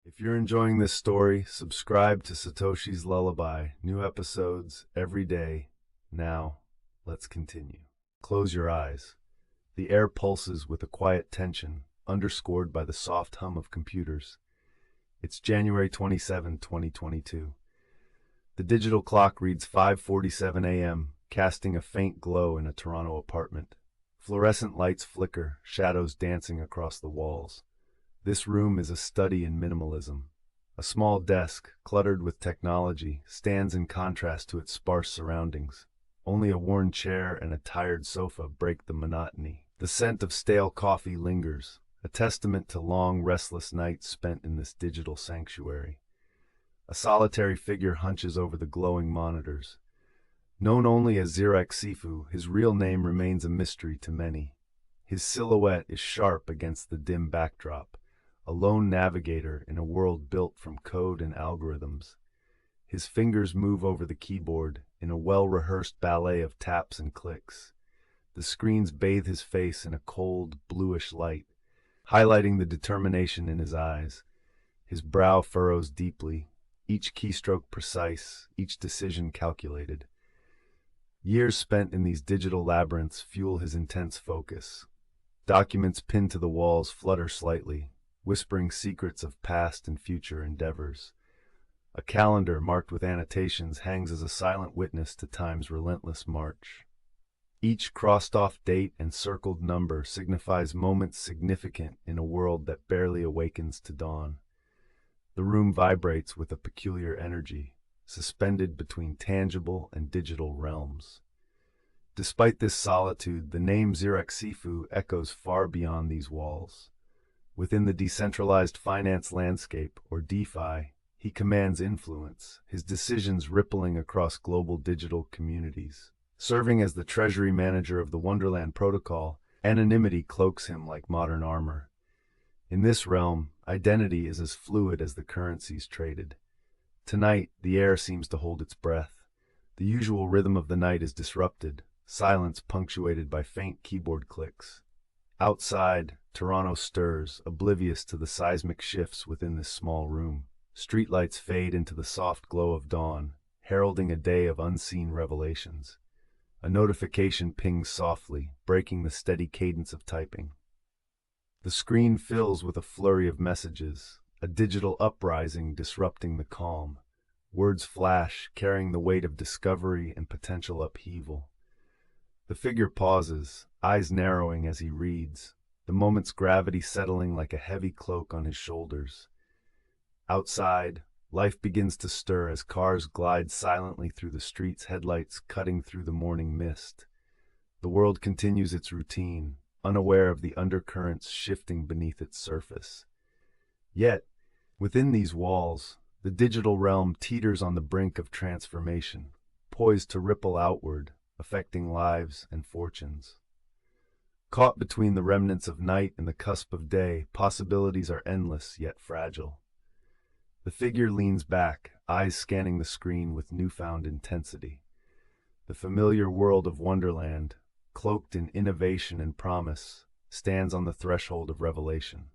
If you're enjoying this story, subscribe to Satoshi's Lullaby. New episodes every day. Now, let's continue. Close your eyes. The air pulses with a quiet tension, underscored by the soft hum of computers. It's January 27, 2022. The digital clock reads 5:47 a.m., casting a faint glow in a Toronto apartment. Fluorescent lights flicker, shadows dancing across the walls. This room is a study in minimalism. A small desk, cluttered with technology, stands in contrast to its sparse surroundings. Only a worn chair and a tired sofa break the monotony. The scent of stale coffee lingers, a testament to long, restless nights spent in this digital sanctuary. A solitary figure hunches over the glowing monitors. Known only as QuadrigaCX, his real name remains a mystery to many. His silhouette is sharp against the dim backdrop, a lone navigator in a world built from code and algorithms. His fingers move over the keyboard in a well-rehearsed ballet of taps and clicks. The screens bathe his face in a cold, bluish light, highlighting the determination in his eyes. His brow furrows deeply, each keystroke precise, each decision calculated. Years spent in these digital labyrinths fuel his intense focus. Documents pinned to the walls flutter slightly, whispering secrets of past and future endeavors. A calendar marked with annotations hangs as a silent witness to time's relentless march. Each crossed-off date and circled number signifies moments significant in a world that barely awakens to dawn. The room vibrates with a peculiar energy, suspended between tangible and digital realms. Despite this solitude, the name QuadrigaCX echoes far beyond these walls. Within the decentralized finance landscape, or DeFi, he commands influence, his decisions rippling across global digital communities. Serving as the treasury manager of the Wonderland protocol, anonymity cloaks him like modern armor. In this realm, identity is as fluid as the currencies traded. Tonight, the air seems to hold its breath. The usual rhythm of the night is disrupted, silence punctuated by faint keyboard clicks. Outside, Toronto stirs, oblivious to the seismic shifts within this small room. Streetlights fade into the soft glow of dawn, heralding a day of unseen revelations. A notification pings softly, breaking the steady cadence of typing. The screen fills with a flurry of messages, a digital uprising disrupting the calm. Words flash, carrying the weight of discovery and potential upheaval. The figure pauses, eyes narrowing as he reads, the moment's gravity settling like a heavy cloak on his shoulders. Outside, life begins to stir as cars glide silently through the streets, headlights cutting through the morning mist. The world continues its routine, unaware of the undercurrents shifting beneath its surface. Yet, within these walls, the digital realm teeters on the brink of transformation, poised to ripple outward, affecting lives and fortunes. Caught between the remnants of night and the cusp of day, possibilities are endless yet fragile. The figure leans back, eyes scanning the screen with newfound intensity. The familiar world of Wonderland, cloaked in innovation and promise, stands on the threshold of revelation.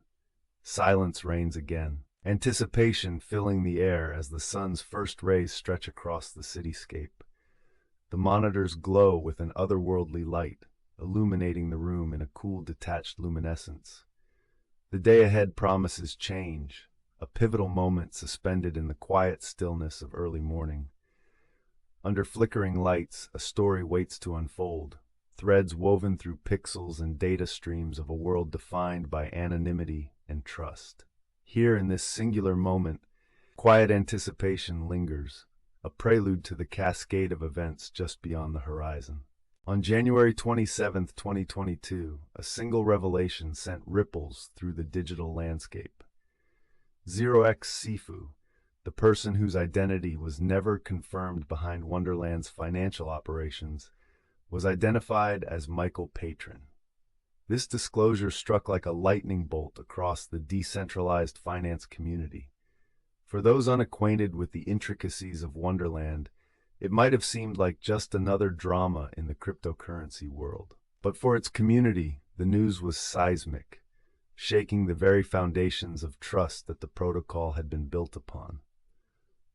Silence reigns again, anticipation filling the air as the sun's first rays stretch across the cityscape. The monitors glow with an otherworldly light, illuminating the room in a cool, detached luminescence. The day ahead promises change, a pivotal moment suspended in the quiet stillness of early morning. Under flickering lights, a story waits to unfold, threads woven through pixels and data streams of a world defined by anonymity and trust. Here in this singular moment, quiet anticipation lingers, a prelude to the cascade of events just beyond the horizon. On January 27, 2022, a single revelation sent ripples through the digital landscape. QuadrigaCX, the person whose identity was never confirmed behind Wonderland's financial operations, was identified as Michael Patryn. This disclosure struck like a lightning bolt across the decentralized finance community. For those unacquainted with the intricacies of Wonderland, it might have seemed like just another drama in the cryptocurrency world. But for its community, the news was seismic. shaking the very foundations of trust that the protocol had been built upon.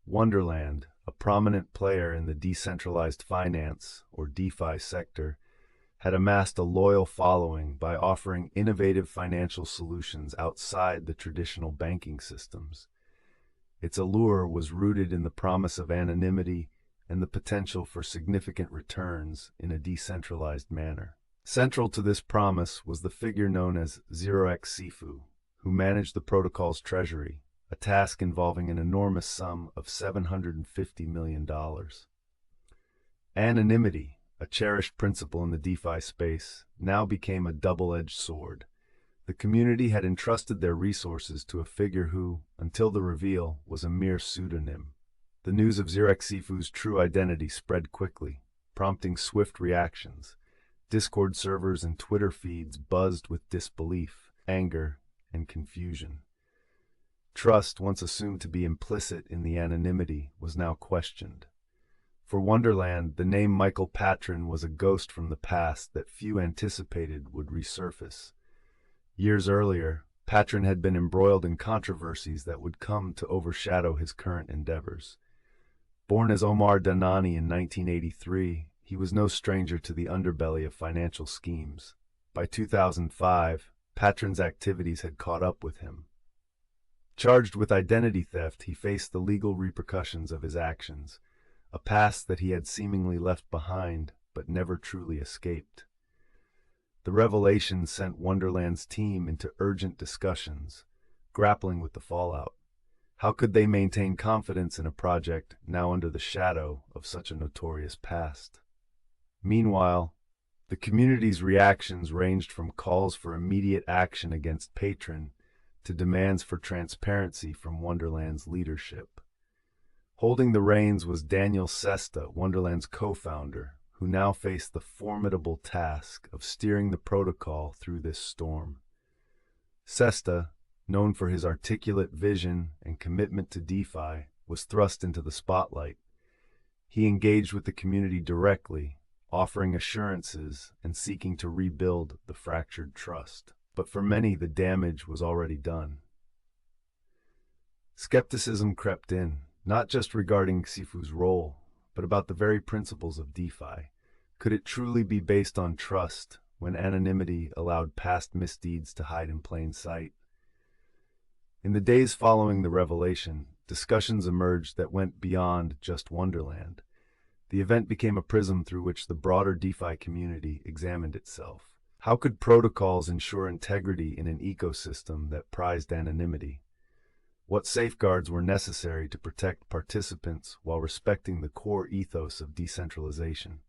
Wonderland, a prominent player in the decentralized finance, or DeFi sector, had amassed a loyal following by offering innovative financial solutions outside the traditional banking systems. Its allure was rooted in the promise of anonymity and the potential for significant returns in a decentralized manner. Central to this promise was the figure known as 0xCFU, who managed the protocol's treasury, a task involving an enormous sum of $750 million. Anonymity, a cherished principle in the DeFi space, now became a double-edged sword. The community had entrusted their resources to a figure who, until the reveal, was a mere pseudonym. The news of 0xCFU's true identity spread quickly, prompting swift reactions. Discord servers and Twitter feeds buzzed with disbelief, anger, and confusion. Trust, once assumed to be implicit in the anonymity, was now questioned. For Wonderland, the name Michael Patryn was a ghost from the past that few anticipated would resurface. Years earlier, Patryn had been embroiled in controversies that would come to overshadow his current endeavors. Born as Omar Danani in 1983, he was no stranger to the underbelly of financial schemes. By 2005, Patryn's activities had caught up with him. Charged with identity theft, he faced the legal repercussions of his actions, a past that he had seemingly left behind but never truly escaped. The revelation sent Wonderland's team into urgent discussions, grappling with the fallout. How could they maintain confidence in a project now under the shadow of such a notorious past? Meanwhile, the community's reactions ranged from calls for immediate action against Patryn to demands for transparency from Wonderland's leadership. Holding the reins was Daniel Sesta, Wonderland's co-founder, who now faced the formidable task of steering the protocol through this storm. Sesta, known for his articulate vision and commitment to DeFi, was thrust into the spotlight. He engaged with the community directly, offering assurances and seeking to rebuild the fractured trust. But for many, the damage was already done. Skepticism crept in, not just regarding XCFU's role, but about the very principles of DeFi. Could it truly be based on trust when anonymity allowed past misdeeds to hide in plain sight? In the days following the revelation, discussions emerged that went beyond just Wonderland. The event became a prism through which the broader DeFi community examined itself. How could protocols ensure integrity in an ecosystem that prized anonymity? What safeguards were necessary to protect participants while respecting the core ethos of decentralization?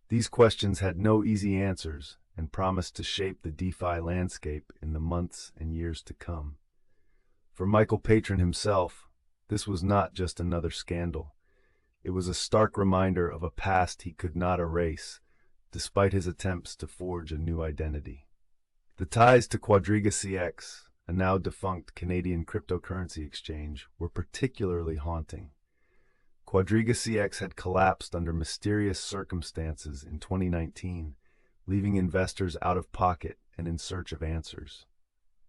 These questions had no easy answers and promised to shape the DeFi landscape in the months and years to come. For Michael Patryn himself, this was not just another scandal. It was a stark reminder of a past he could not erase, despite his attempts to forge a new identity. The ties to QuadrigaCX, a now defunct Canadian cryptocurrency exchange, were particularly haunting. QuadrigaCX had collapsed under mysterious circumstances in 2019, leaving investors out of pocket and in search of answers.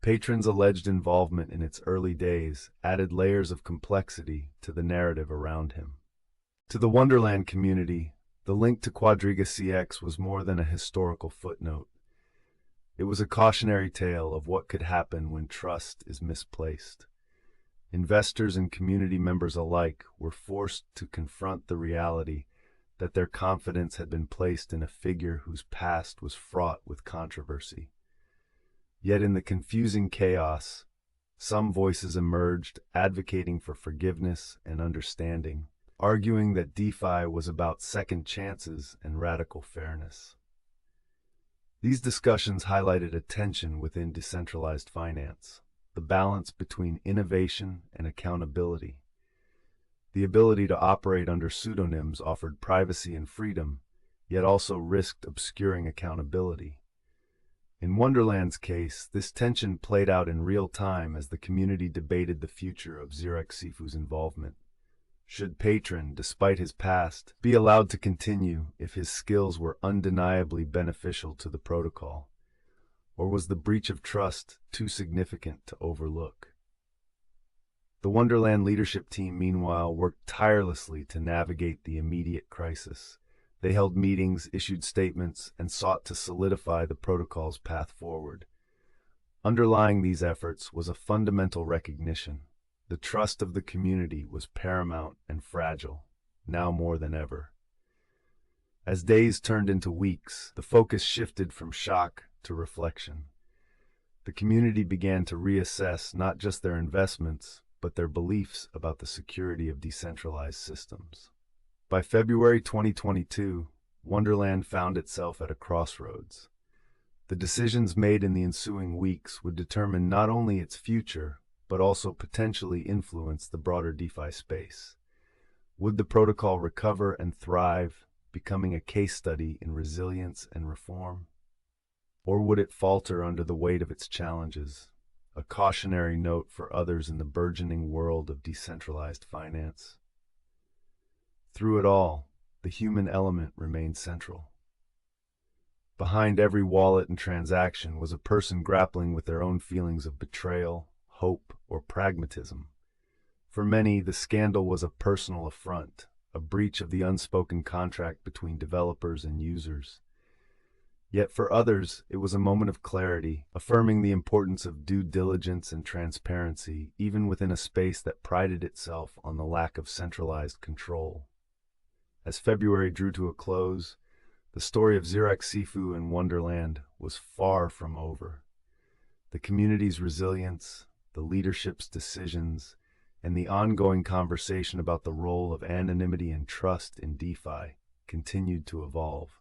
Patryn's alleged involvement in its early days added layers of complexity to the narrative around him. To the Wonderland community, the link to QuadrigaCX was more than a historical footnote. It was a cautionary tale of what could happen when trust is misplaced. Investors and community members alike were forced to confront the reality that their confidence had been placed in a figure whose past was fraught with controversy. Yet in the confusing chaos, some voices emerged advocating for forgiveness and understanding, arguing that DeFi was about second chances and radical fairness. These discussions highlighted a tension within decentralized finance, the balance between innovation and accountability. The ability to operate under pseudonyms offered privacy and freedom, yet also risked obscuring accountability. In Wonderland's case, this tension played out in real time as the community debated the future of 0xCFU's involvement. Should Patryn, despite his past, be allowed to continue if his skills were undeniably beneficial to the protocol? Or was the breach of trust too significant to overlook? The Wonderland leadership team, meanwhile, worked tirelessly to navigate the immediate crisis. They held meetings, issued statements, and sought to solidify the protocol's path forward. Underlying these efforts was a fundamental recognition. The trust of the community was paramount and fragile, now more than ever. As days turned into weeks, the focus shifted from shock to reflection. The community began to reassess not just their investments, but their beliefs about the security of decentralized systems. By February 2022, Wonderland found itself at a crossroads. The decisions made in the ensuing weeks would determine not only its future, but also potentially influence the broader DeFi space. Would the protocol recover and thrive, becoming a case study in resilience and reform? Or would it falter under the weight of its challenges, a cautionary note for others in the burgeoning world of decentralized finance? Through it all, the human element remained central. Behind every wallet and transaction was a person grappling with their own feelings of betrayal, hope, or pragmatism. For many, the scandal was a personal affront, a breach of the unspoken contract between developers and users. Yet for others, it was a moment of clarity, affirming the importance of due diligence and transparency, even within a space that prided itself on the lack of centralized control. As February drew to a close, the story of QuadrigaCX and Wonderland was far from over. The community's resilience, the leadership's decisions, and the ongoing conversation about the role of anonymity and trust in DeFi continued to evolve.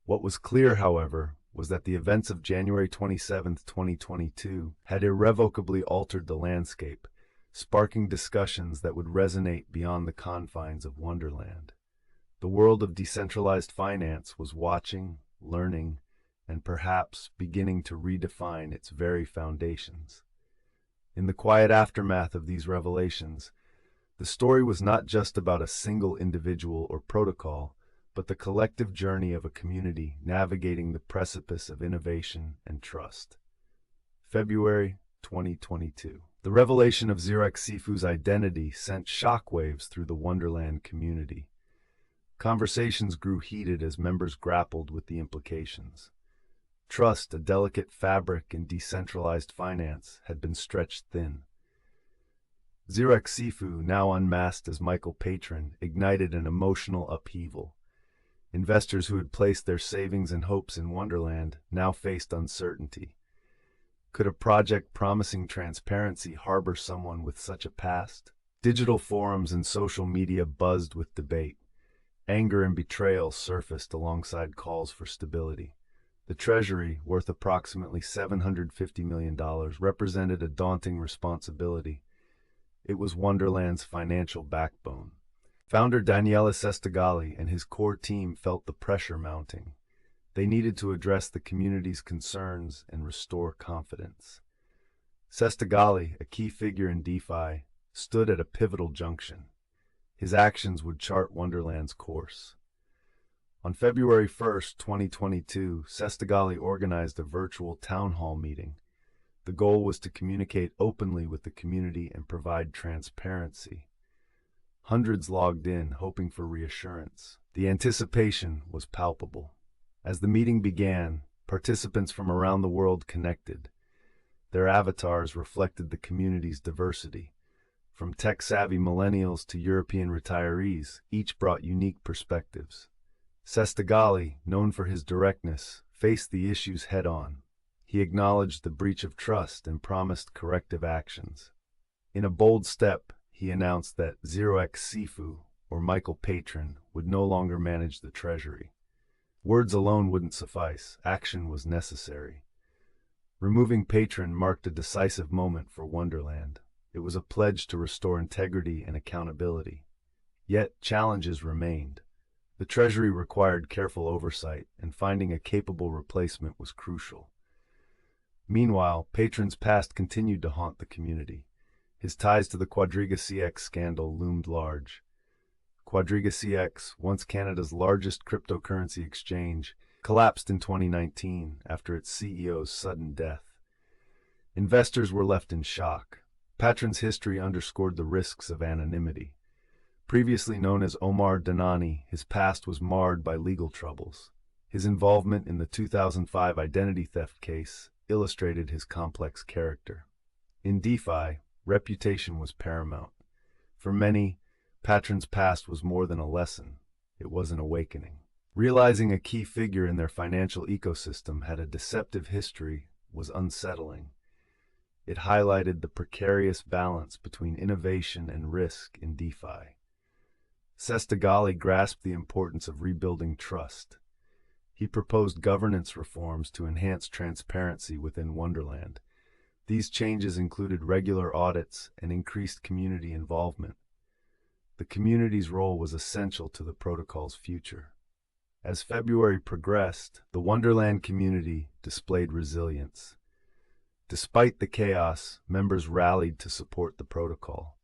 What was clear, however, was that the events of January 27, 2022 had irrevocably altered the landscape, sparking discussions that would resonate beyond the confines of Wonderland. The world of decentralized finance was watching, learning, and perhaps beginning to redefine its very foundations. In the quiet aftermath of these revelations, the story was not just about a single individual or protocol, but the collective journey of a community navigating the precipice of innovation and trust. February 2022. The revelation of QuadrigaCX's identity sent shockwaves through the Wonderland community. Conversations grew heated as members grappled with the implications. Trust, a delicate fabric in decentralized finance, had been stretched thin. QuadrigaCX, now unmasked as Michael Patryn, ignited an emotional upheaval. Investors who had placed their savings and hopes in Wonderland now faced uncertainty. Could a project promising transparency harbor someone with such a past? Digital forums and social media buzzed with debate. Anger and betrayal surfaced alongside calls for stability. The Treasury, worth approximately $750 million, represented a daunting responsibility. It was Wonderland's financial backbone. Founder Daniele Sestagali and his core team felt the pressure mounting. They needed to address the community's concerns and restore confidence. Sestagali, a key figure in DeFi, stood at a pivotal junction. His actions would chart Wonderland's course. On February 1, 2022, Sestagali organized a virtual town hall meeting. The goal was to communicate openly with the community and provide transparency. Hundreds logged in, hoping for reassurance. The anticipation was palpable. As the meeting began, participants from around the world connected. Their avatars reflected the community's diversity. From tech-savvy millennials to European retirees, each brought unique perspectives. Sestagali, known for his directness, faced the issues head-on. He acknowledged the breach of trust and promised corrective actions. In a bold step, he announced that QuadrigaCX, or Michael Patryn, would no longer manage the treasury. Words alone wouldn't suffice. Action was necessary. Removing Patryn marked a decisive moment for Wonderland. It was a pledge to restore integrity and accountability. Yet, challenges remained. The Treasury required careful oversight, and finding a capable replacement was crucial. Meanwhile, Patryn's past continued to haunt the community. His ties to the QuadrigaCX scandal loomed large. QuadrigaCX, once Canada's largest cryptocurrency exchange, collapsed in 2019 after its CEO's sudden death. Investors were left in shock. Patryn's history underscored the risks of anonymity. Previously known as Omar Danani, his past was marred by legal troubles. His involvement in the 2005 identity theft case illustrated his complex character. In DeFi, reputation was paramount. For many, Patryn's past was more than a lesson, it was an awakening. Realizing a key figure in their financial ecosystem had a deceptive history was unsettling. It highlighted the precarious balance between innovation and risk in DeFi. Sestegali grasped the importance of rebuilding trust. He proposed governance reforms to enhance transparency within Wonderland. These changes included regular audits and increased community involvement. The community's role was essential to the protocol's future. As February progressed, the Wonderland community displayed resilience. Despite the chaos, members rallied to support the protocol.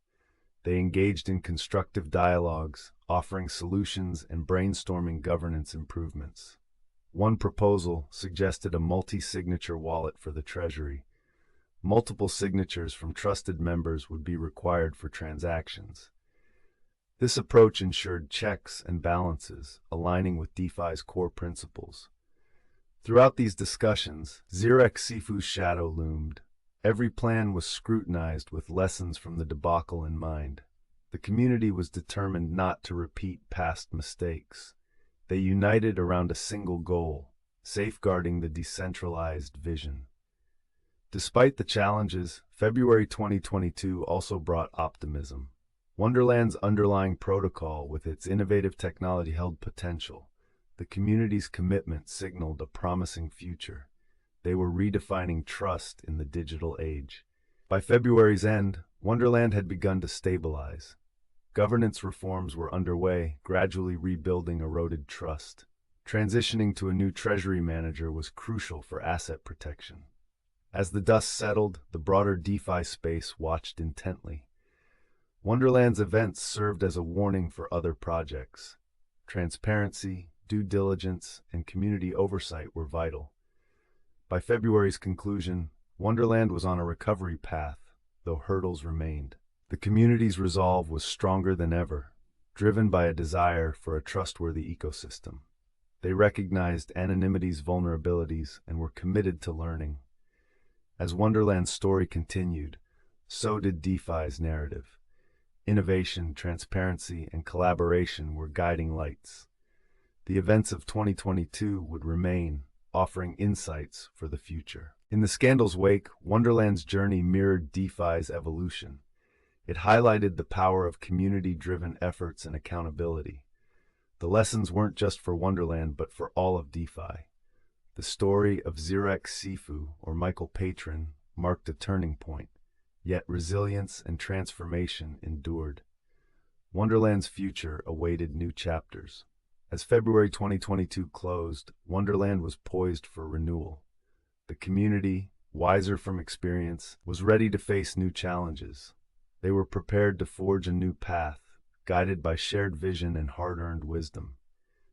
They engaged in constructive dialogues, offering solutions and brainstorming governance improvements. One proposal suggested a multi-signature wallet for the treasury. Multiple signatures from trusted members would be required for transactions. This approach ensured checks and balances, aligning with DeFi's core principles. Throughout these discussions, 0xSifu's shadow loomed. Every plan was scrutinized with lessons from the debacle in mind. The community was determined not to repeat past mistakes. They united around a single goal, safeguarding the decentralized vision. Despite the challenges, February 2022 also brought optimism. Wonderland's underlying protocol with its innovative technology held potential. The community's commitment signaled a promising future. They were redefining trust in the digital age. By February's end, Wonderland had begun to stabilize. Governance reforms were underway, gradually rebuilding eroded trust. Transitioning to a new treasury manager was crucial for asset protection. As the dust settled, the broader DeFi space watched intently. Wonderland's events served as a warning for other projects. Transparency, due diligence, and community oversight were vital. By February's conclusion, Wonderland was on a recovery path, though hurdles remained. The community's resolve was stronger than ever, driven by a desire for a trustworthy ecosystem. They recognized anonymity's vulnerabilities and were committed to learning. As Wonderland's story continued, so did DeFi's narrative. Innovation, transparency, and collaboration were guiding lights. The events of 2022 would remain, offering insights for the future. In the scandal's wake, Wonderland's journey mirrored DeFi's evolution. It highlighted the power of community-driven efforts and accountability. The lessons weren't just for Wonderland, but for all of DeFi. The story of 0xSifu, or Michael Patryn, marked a turning point, yet resilience and transformation endured. Wonderland's future awaited new chapters. As February 2022 closed, Wonderland was poised for renewal. The community, wiser from experience, was ready to face new challenges. They were prepared to forge a new path, guided by shared vision and hard-earned wisdom.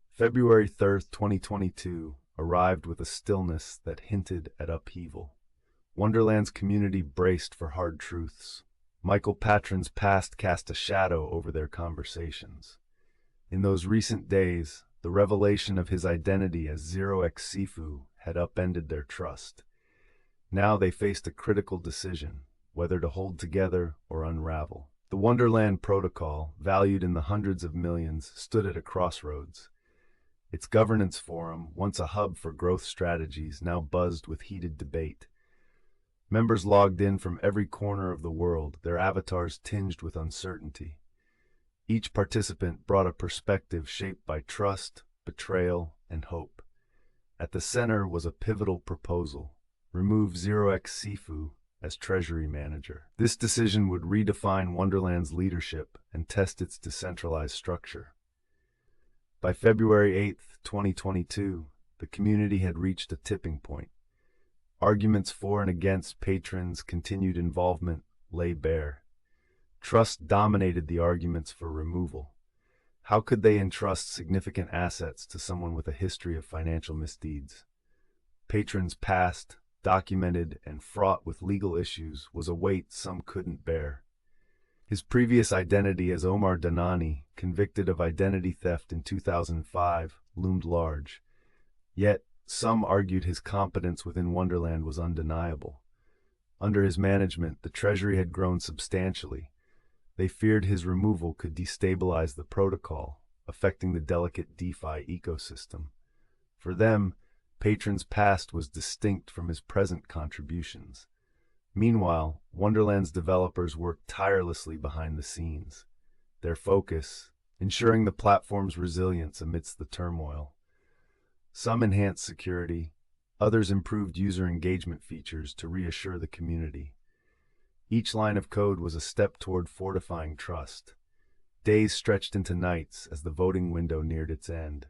February 3rd, 2022 arrived with a stillness that hinted at upheaval. Wonderland's community braced for hard truths. Michael Patryn's past cast a shadow over their conversations. In those recent days, the revelation of his identity as 0xSifu had upended their trust. Now they faced a critical decision, whether to hold together or unravel. The Wonderland protocol, valued in the hundreds of millions, stood at a crossroads. Its governance forum, once a hub for growth strategies, now buzzed with heated debate. Members logged in from every corner of the world, their avatars tinged with uncertainty. Each participant brought a perspective shaped by trust, betrayal, and hope. At the center was a pivotal proposal: remove 0xSifu as treasury manager. This decision would redefine Wonderland's leadership and test its decentralized structure. By February 8, 2022, the community had reached a tipping point. Arguments for and against Patryn's continued involvement lay bare. Trust dominated the arguments for removal. How could they entrust significant assets to someone with a history of financial misdeeds? Patryn's past, documented and fraught with legal issues, was a weight some couldn't bear. His previous identity as Omar Danani, convicted of identity theft in 2005, loomed large. Yet, some argued his competence within Wonderland was undeniable. Under his management, the treasury had grown substantially. They feared his removal could destabilize the protocol, affecting the delicate DeFi ecosystem. For them, Patryn's past was distinct from his present contributions. Meanwhile, Wonderland's developers worked tirelessly behind the scenes, their focus ensuring the platform's resilience amidst the turmoil. Some enhanced security, others improved user engagement features to reassure the community. Each line of code was a step toward fortifying trust. Days stretched into nights as the voting window neared its end.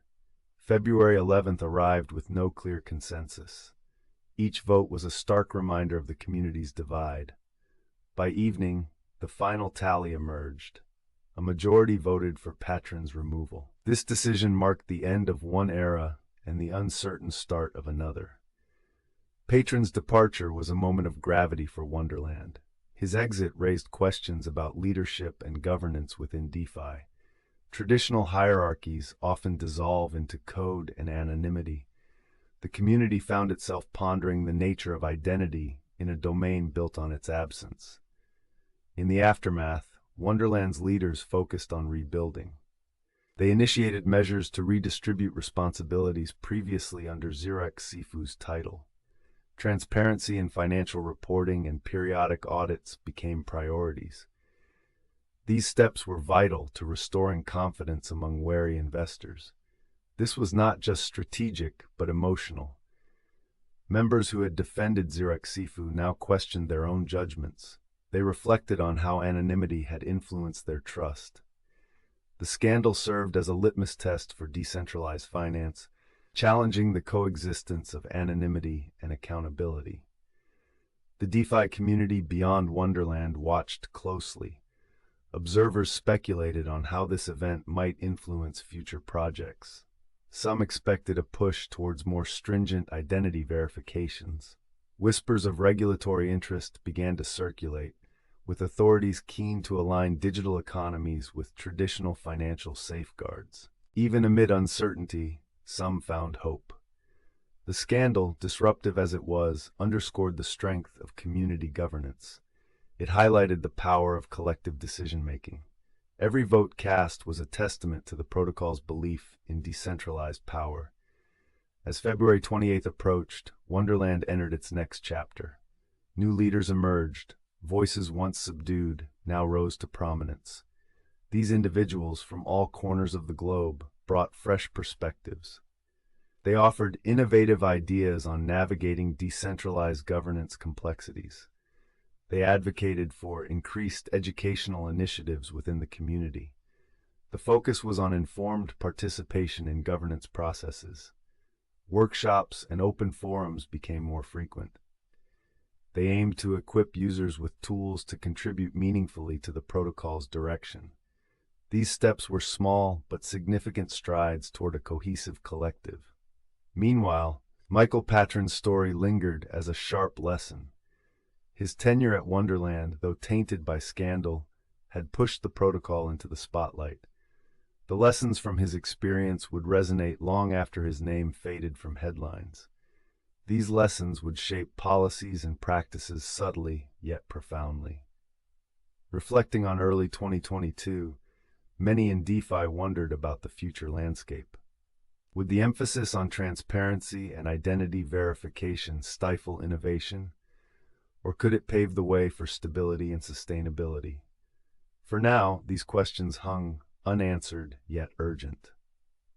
February 11th arrived with no clear consensus. Each vote was a stark reminder of the community's divide. By evening, the final tally emerged. A majority voted for Patryn's removal. This decision marked the end of one era and the uncertain start of another. Patryn's departure was a moment of gravity for Wonderland. His exit raised questions about leadership and governance within DeFi. Traditional hierarchies often dissolve into code and anonymity. The community found itself pondering the nature of identity in a domain built on its absence. In the aftermath, Wonderland's leaders focused on rebuilding. They initiated measures to redistribute responsibilities previously under DeFi's title. Transparency in financial reporting and periodic audits became priorities. These steps were vital to restoring confidence among wary investors. This was not just strategic, but emotional. Members who had defended DeFi now questioned their own judgments. They reflected on how anonymity had influenced their trust. The scandal served as a litmus test for decentralized finance, challenging the coexistence of anonymity and accountability. The DeFi community beyond Wonderland watched closely. Observers speculated on how this event might influence future projects. Some expected a push towards more stringent identity verifications. Whispers of regulatory interest began to circulate, with authorities keen to align digital economies with traditional financial safeguards. Even amid uncertainty, some found hope. The scandal, disruptive as it was, underscored the strength of community governance. It highlighted the power of collective decision-making. Every vote cast was a testament to the protocol's belief in decentralized power. As February 28th approached, Wonderland entered its next chapter. New leaders emerged. Voices once subdued now rose to prominence. These individuals from all corners of the globe brought fresh perspectives. They offered innovative ideas on navigating decentralized governance complexities. They advocated for increased educational initiatives within the community. The focus was on informed participation in governance processes. Workshops and open forums became more frequent. They aimed to equip users with tools to contribute meaningfully to the protocol's direction. These steps were small but significant strides toward a cohesive collective. Meanwhile, Michael Patryn's story lingered as a sharp lesson. His tenure at Wonderland, though tainted by scandal, had pushed the protocol into the spotlight. The lessons from his experience would resonate long after his name faded from headlines. These lessons would shape policies and practices subtly yet profoundly. Reflecting on early 2022, many in DeFi wondered about the future landscape. Would the emphasis on transparency and identity verification stifle innovation, or could it pave the way for stability and sustainability? For now, these questions hung unanswered yet urgent.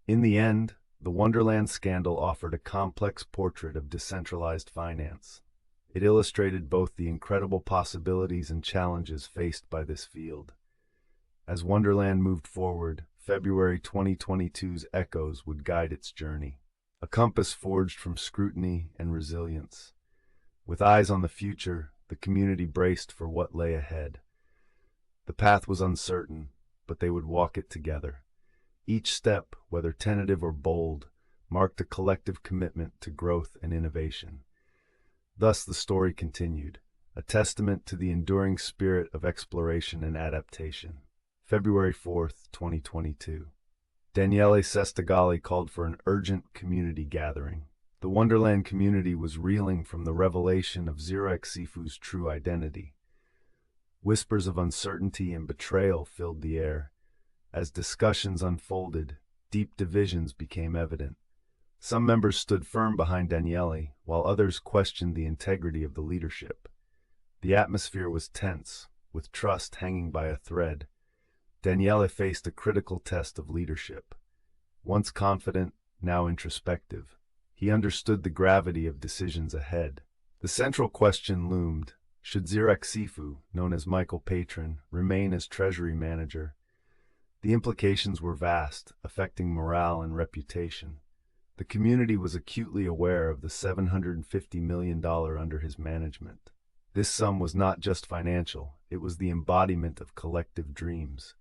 In the end, the Wonderland scandal offered a complex portrait of decentralized finance. It illustrated both the incredible possibilities and challenges faced by this field. As Wonderland moved forward, February 2022's echoes would guide its journey, a compass forged from scrutiny and resilience. With eyes on the future, the community braced for what lay ahead. The path was uncertain, but they would walk it together. Each step, whether tentative or bold, marked a collective commitment to growth and innovation. Thus the story continued, a testament to the enduring spirit of exploration and adaptation. February 4th, 2022. Daniele Sestigali called for an urgent community gathering. The Wonderland community was reeling from the revelation of DeFi's true identity. Whispers of uncertainty and betrayal filled the air. As discussions unfolded, deep divisions became evident. Some members stood firm behind Daniele, while others questioned the integrity of the leadership. The atmosphere was tense, with trust hanging by a thread. Daniele faced a critical test of leadership. Once confident, now introspective, he understood the gravity of decisions ahead. The central question loomed: should DeFi, known as Michael Patryn, remain as treasury manager? The implications were vast, affecting morale and reputation. The community was acutely aware of the $750 million under his management. This sum was not just financial, it was the embodiment of collective dreams.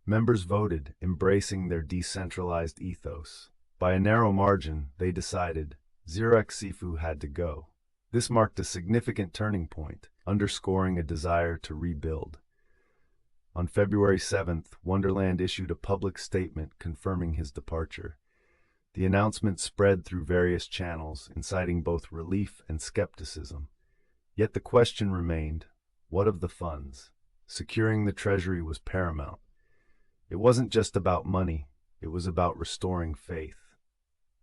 Members voted, embracing their decentralized ethos. By a narrow margin, they decided DeFi had to go. This marked a significant turning point, underscoring a desire to rebuild. On February 7th, Wonderland issued a public statement confirming his departure. The announcement spread through various channels, inciting both relief and skepticism. Yet the question remained, what of the funds? Securing the treasury was paramount. It wasn't just about money, it was about restoring faith.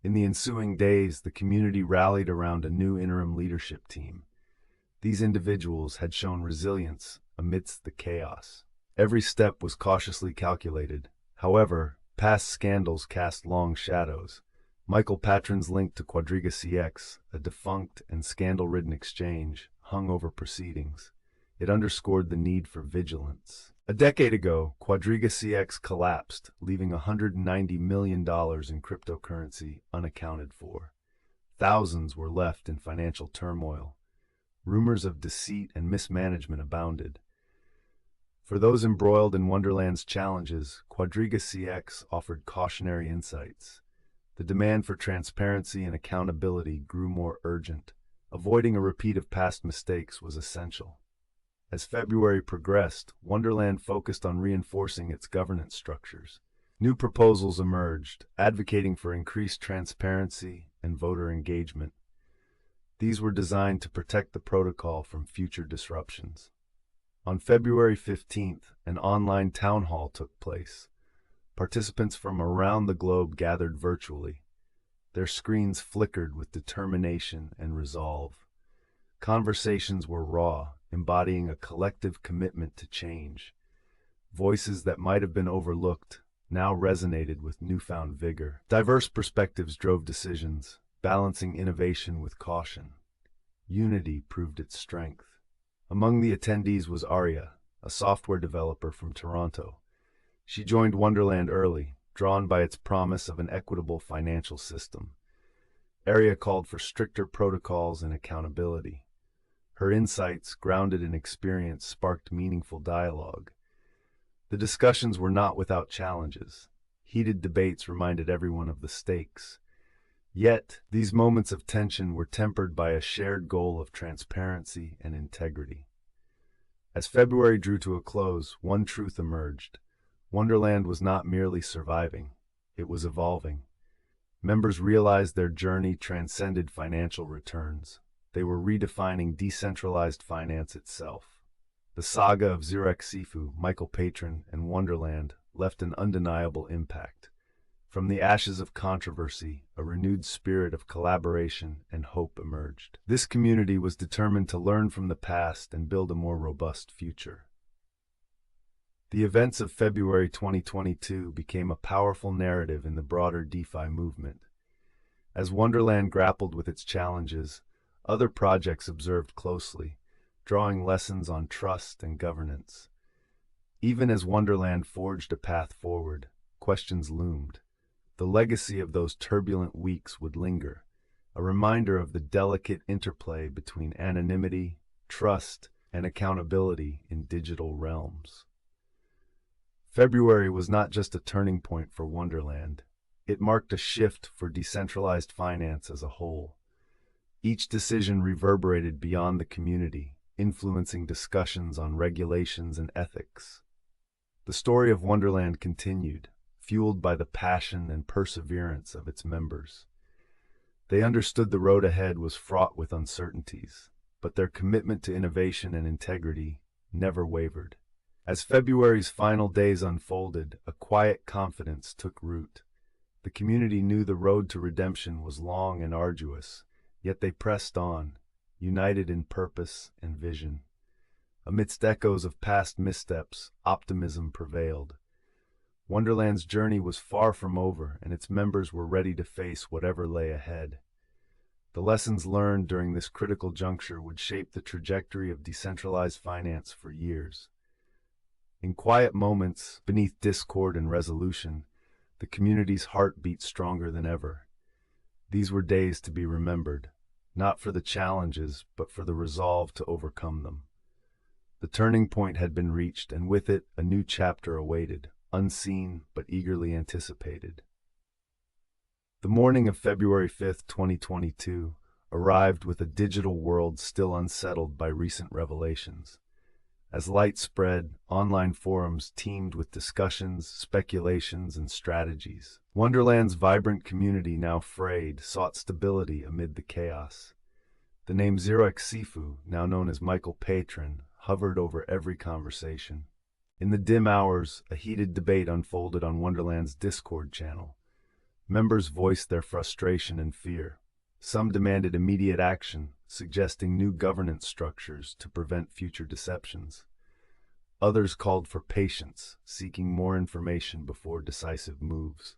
In the ensuing days, the community rallied around a new interim leadership team. These individuals had shown resilience amidst the chaos. Every step was cautiously calculated. However, past scandals cast long shadows. Michael Patryn's link to QuadrigaCX, a defunct and scandal-ridden exchange, hung over proceedings. It underscored the need for vigilance. A decade ago, QuadrigaCX collapsed, leaving $190 million in cryptocurrency unaccounted for. Thousands were left in financial turmoil. Rumors of deceit and mismanagement abounded. For those embroiled in Wonderland's challenges, QuadrigaCX offered cautionary insights. The demand for transparency and accountability grew more urgent. Avoiding a repeat of past mistakes was essential. As February progressed, Wonderland focused on reinforcing its governance structures. New proposals emerged, advocating for increased transparency and voter engagement. These were designed to protect the protocol from future disruptions. On February 15th, an online town hall took place. Participants from around the globe gathered virtually. Their screens flickered with determination and resolve. Conversations were raw, embodying a collective commitment to change. Voices that might have been overlooked now resonated with newfound vigor. Diverse perspectives drove decisions, balancing innovation with caution. Unity proved its strength. Among the attendees was Arya, a software developer from Toronto. She joined Wonderland early, drawn by its promise of an equitable financial system. Arya called for stricter protocols and accountability. Her insights, grounded in experience, sparked meaningful dialogue. The discussions were not without challenges. Heated debates reminded everyone of the stakes. Yet, these moments of tension were tempered by a shared goal of transparency and integrity. As February drew to a close, one truth emerged. Wonderland was not merely surviving, it was evolving. Members realized their journey transcended financial returns. They were redefining decentralized finance itself. The saga of DeFi, Michael Patryn, and Wonderland left an undeniable impact. From the ashes of controversy, a renewed spirit of collaboration and hope emerged. This community was determined to learn from the past and build a more robust future. The events of February 2022 became a powerful narrative in the broader DeFi movement. As Wonderland grappled with its challenges, other projects observed closely, drawing lessons on trust and governance. Even as Wonderland forged a path forward, questions loomed. The legacy of those turbulent weeks would linger, a reminder of the delicate interplay between anonymity, trust, and accountability in digital realms. February was not just a turning point for Wonderland. It marked a shift for decentralized finance as a whole. Each decision reverberated beyond the community, influencing discussions on regulations and ethics. The story of Wonderland continued, fueled by the passion and perseverance of its members. They understood the road ahead was fraught with uncertainties, but their commitment to innovation and integrity never wavered. As February's final days unfolded, a quiet confidence took root. The community knew the road to redemption was long and arduous, yet they pressed on, united in purpose and vision. Amidst echoes of past missteps, optimism prevailed. Wonderland's journey was far from over, and its members were ready to face whatever lay ahead. The lessons learned during this critical juncture would shape the trajectory of decentralized finance for years. In quiet moments, beneath discord and resolution, the community's heart beat stronger than ever. These were days to be remembered, not for the challenges, but for the resolve to overcome them. The turning point had been reached, and with it, a new chapter awaited, unseen but eagerly anticipated. The morning of February 5, 2022, arrived with a digital world still unsettled by recent revelations. As light spread, online forums teemed with discussions, speculations, and strategies. Wonderland's vibrant community, now frayed, sought stability amid the chaos. The name 0xCFU, now known as Michael Patryn, hovered over every conversation. In the dim hours, a heated debate unfolded on Wonderland's Discord channel. Members voiced their frustration and fear. Some demanded immediate action, suggesting new governance structures to prevent future deceptions. Others called for patience, seeking more information before decisive moves.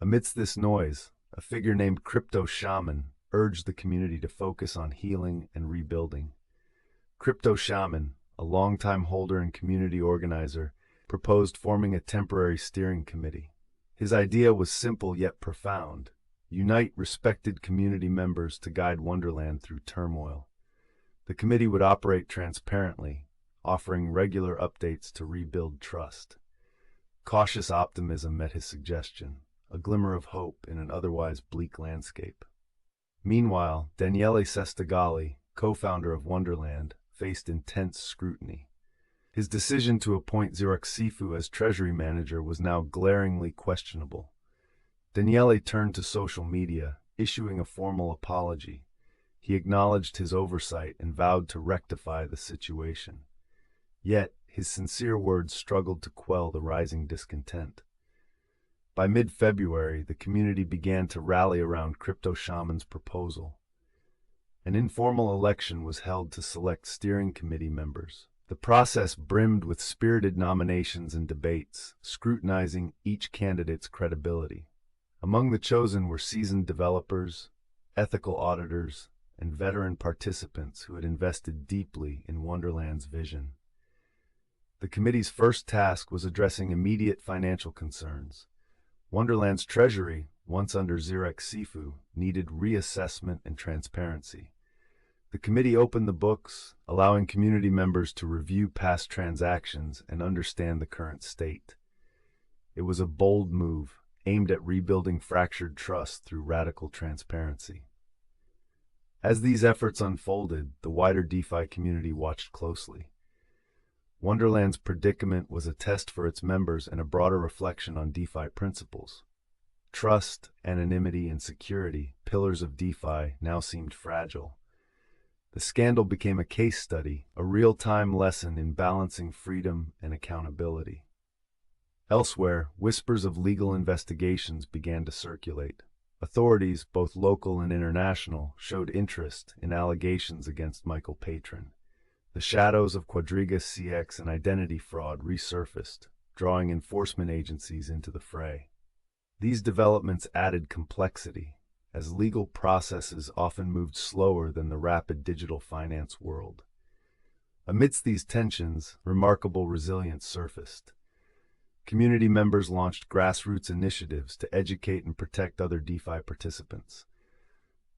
Amidst this noise, a figure named Crypto Shaman urged the community to focus on healing and rebuilding. Crypto Shaman, a longtime holder and community organizer, proposed forming a temporary steering committee. His idea was simple yet profound: unite respected community members to guide Wonderland through turmoil. The committee would operate transparently, offering regular updates to rebuild trust. Cautious optimism met his suggestion, a glimmer of hope in an otherwise bleak landscape. Meanwhile, Daniele Sestigali, co-founder of Wonderland, faced intense scrutiny. His decision to appoint 0xCFU as treasury manager was now glaringly questionable. Daniele turned to social media, issuing a formal apology. He acknowledged his oversight and vowed to rectify the situation. Yet, his sincere words struggled to quell the rising discontent. By mid-February, the community began to rally around Crypto Shaman's proposal. An informal election was held to select steering committee members. The process brimmed with spirited nominations and debates, scrutinizing each candidate's credibility. Among the chosen were seasoned developers, ethical auditors, and veteran participants who had invested deeply in Wonderland's vision. The committee's first task was addressing immediate financial concerns. Wonderland's treasury, once under 0xCFU, needed reassessment and transparency. The committee opened the books, allowing community members to review past transactions and understand the current state. It was a bold move, aimed at rebuilding fractured trust through radical transparency. As these efforts unfolded, the wider DeFi community watched closely. Wonderland's predicament was a test for its members and a broader reflection on DeFi principles. Trust, anonymity, and security, pillars of DeFi, now seemed fragile. The scandal became a case study, a real-time lesson in balancing freedom and accountability. Elsewhere, whispers of legal investigations began to circulate. Authorities, both local and international, showed interest in allegations against Michael Patryn. The shadows of QuadrigaCX and identity fraud resurfaced, drawing enforcement agencies into the fray. These developments added complexity, as legal processes often moved slower than the rapid digital finance world. Amidst these tensions, remarkable resilience surfaced. Community members launched grassroots initiatives to educate and protect other DeFi participants.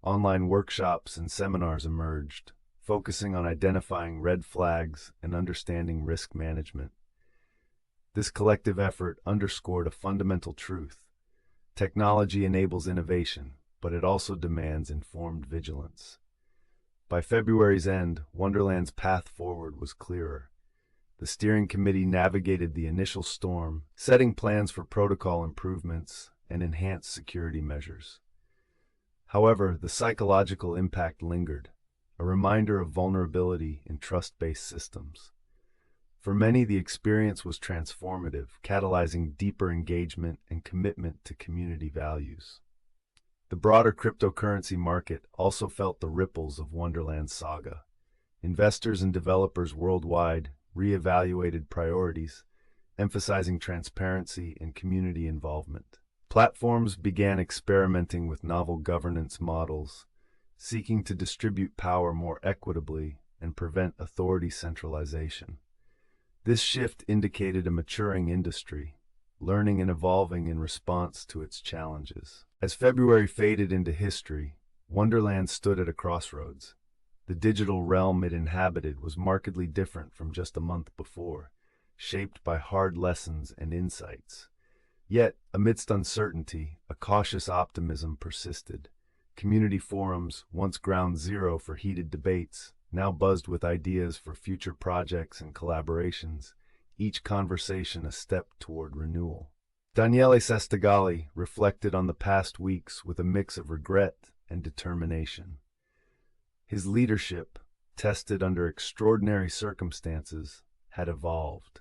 Online workshops and seminars emerged, focusing on identifying red flags and understanding risk management. This collective effort underscored a fundamental truth. Technology enables innovation, but it also demands informed vigilance. By February's end, Wonderland's path forward was clearer. The steering committee navigated the initial storm, setting plans for protocol improvements and enhanced security measures. However, the psychological impact lingered, a reminder of vulnerability in trust-based systems. For many, the experience was transformative, catalyzing deeper engagement and commitment to community values. The broader cryptocurrency market also felt the ripples of Wonderland's saga. Investors and developers worldwide reevaluated priorities, emphasizing transparency and community involvement. Platforms began experimenting with novel governance models, seeking to distribute power more equitably and prevent authority centralization. This shift indicated a maturing industry, learning and evolving in response to its challenges. As February faded into history, Wonderland stood at a crossroads. The digital realm it inhabited was markedly different from just a month before, shaped by hard lessons and insights. Yet, amidst uncertainty, a cautious optimism persisted. Community forums, once ground zero for heated debates, now buzzed with ideas for future projects and collaborations, each conversation a step toward renewal. Daniele Sestigali reflected on the past weeks with a mix of regret and determination. His leadership, tested under extraordinary circumstances, had evolved.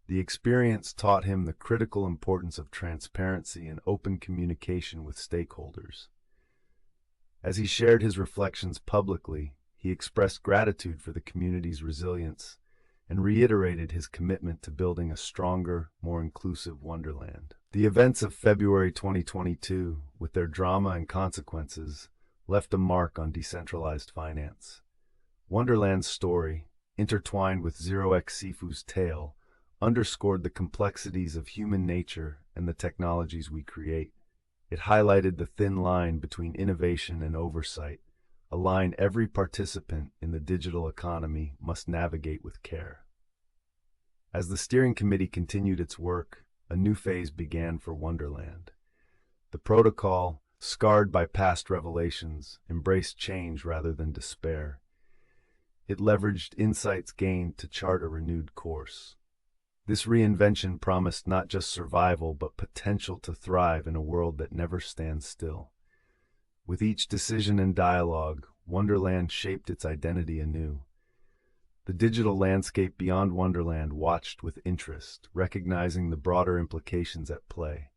The experience taught him the critical importance of transparency and open communication with stakeholders. As he shared his reflections publicly, he expressed gratitude for the community's resilience and reiterated his commitment to building a stronger, more inclusive Wonderland. The events of February 2022, with their drama and consequences, left a mark on decentralized finance. Wonderland's story, intertwined with 0xSifu's tale, underscored the complexities of human nature and the technologies we create. It highlighted the thin line between innovation and oversight, a line every participant in the digital economy must navigate with care. As the steering committee continued its work, a new phase began for Wonderland. The protocol, scarred by past revelations, embraced change rather than despair. It leveraged insights gained to chart a renewed course. This reinvention promised not just survival but potential to thrive in a world that never stands still. With each decision and dialogue, Wonderland shaped its identity anew. The digital landscape beyond Wonderland watched with interest, recognizing the broader implications at play.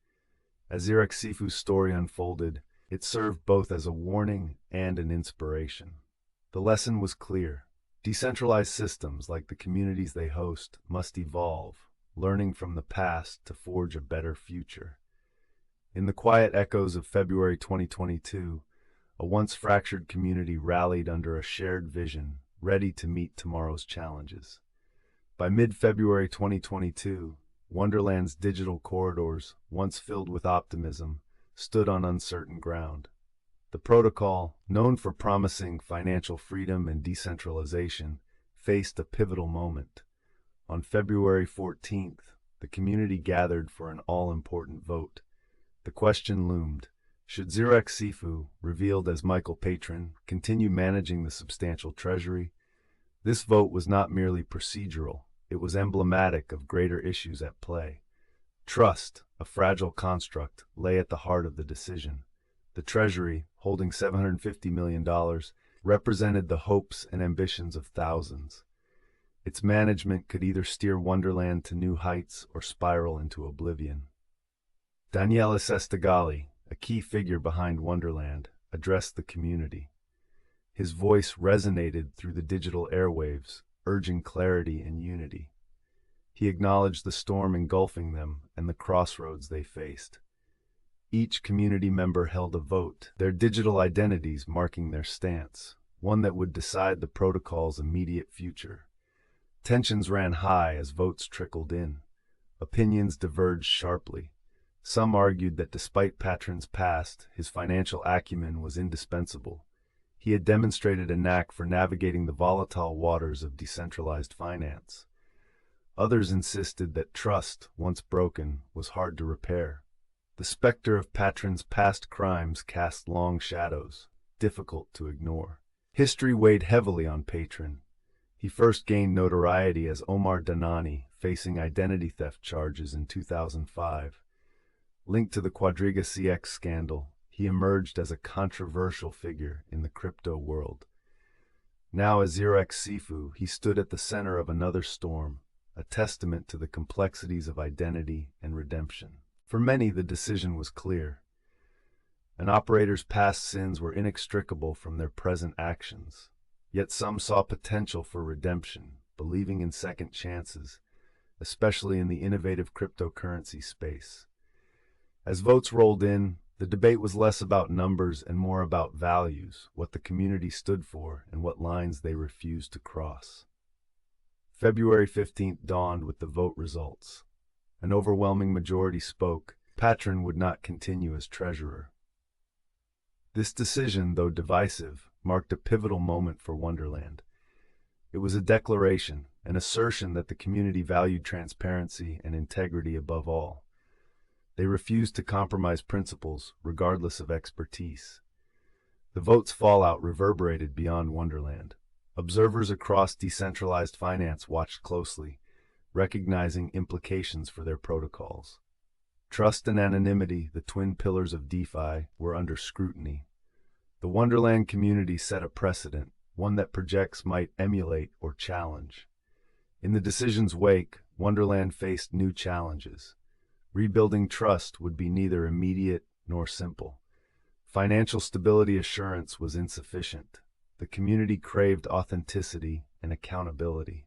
As 0xSifu's story unfolded, it served both as a warning and an inspiration. The lesson was clear. Decentralized systems, like the communities they host, must evolve, learning from the past to forge a better future. In the quiet echoes of February 2022, a once fractured community rallied under a shared vision, ready to meet tomorrow's challenges. By mid-February 2022, Wonderland's digital corridors, once filled with optimism, stood on uncertain ground. The protocol, known for promising financial freedom and decentralization, faced a pivotal moment. On February 14th, the community gathered for an all-important vote. The question loomed: should 0xSifu, revealed as Michael Patryn, continue managing the substantial treasury? This vote was not merely procedural, it was emblematic of greater issues at play. Trust, a fragile construct, lay at the heart of the decision. The treasury, holding $750 million, represented the hopes and ambitions of thousands. Its management could either steer Wonderland to new heights or spiral into oblivion. Daniele Sestigali, a key figure behind Wonderland, addressed the community. His voice resonated through the digital airwaves, urging clarity and unity. He acknowledged the storm engulfing them and the crossroads they faced. Each community member held a vote, their digital identities marking their stance, one that would decide the protocol's immediate future. Tensions ran high as votes trickled in. Opinions diverged sharply. Some argued that despite Patryn's past, his financial acumen was indispensable. He had demonstrated a knack for navigating the volatile waters of decentralized finance. Others insisted that trust, once broken, was hard to repair. The specter of Patryn's past crimes cast long shadows, difficult to ignore. History weighed heavily on Patryn. He first gained notoriety as Omar Danani, facing identity theft charges in 2005. Linked to the QuadrigaCX scandal, he emerged as a controversial figure in the crypto world. Now as 0xSifu, he stood at the center of another storm, a testament to the complexities of identity and redemption. For many, the decision was clear. An operator's past sins were inextricable from their present actions. Yet some saw potential for redemption, believing in second chances, especially in the innovative cryptocurrency space. As votes rolled in, the debate was less about numbers and more about values, what the community stood for and what lines they refused to cross. February 15th dawned with the vote results. An overwhelming majority spoke. Patryn would not continue as treasurer. This decision, though divisive, marked a pivotal moment for Wonderland. It was a declaration, an assertion that the community valued transparency and integrity above all. They refused to compromise principles, regardless of expertise. The vote's fallout reverberated beyond Wonderland. Observers across decentralized finance watched closely, recognizing implications for their protocols. Trust and anonymity, the twin pillars of DeFi, were under scrutiny. The Wonderland community set a precedent, one that projects might emulate or challenge. In the decision's wake, Wonderland faced new challenges. Rebuilding trust would be neither immediate nor simple. Financial stability assurance was insufficient. The community craved authenticity and accountability.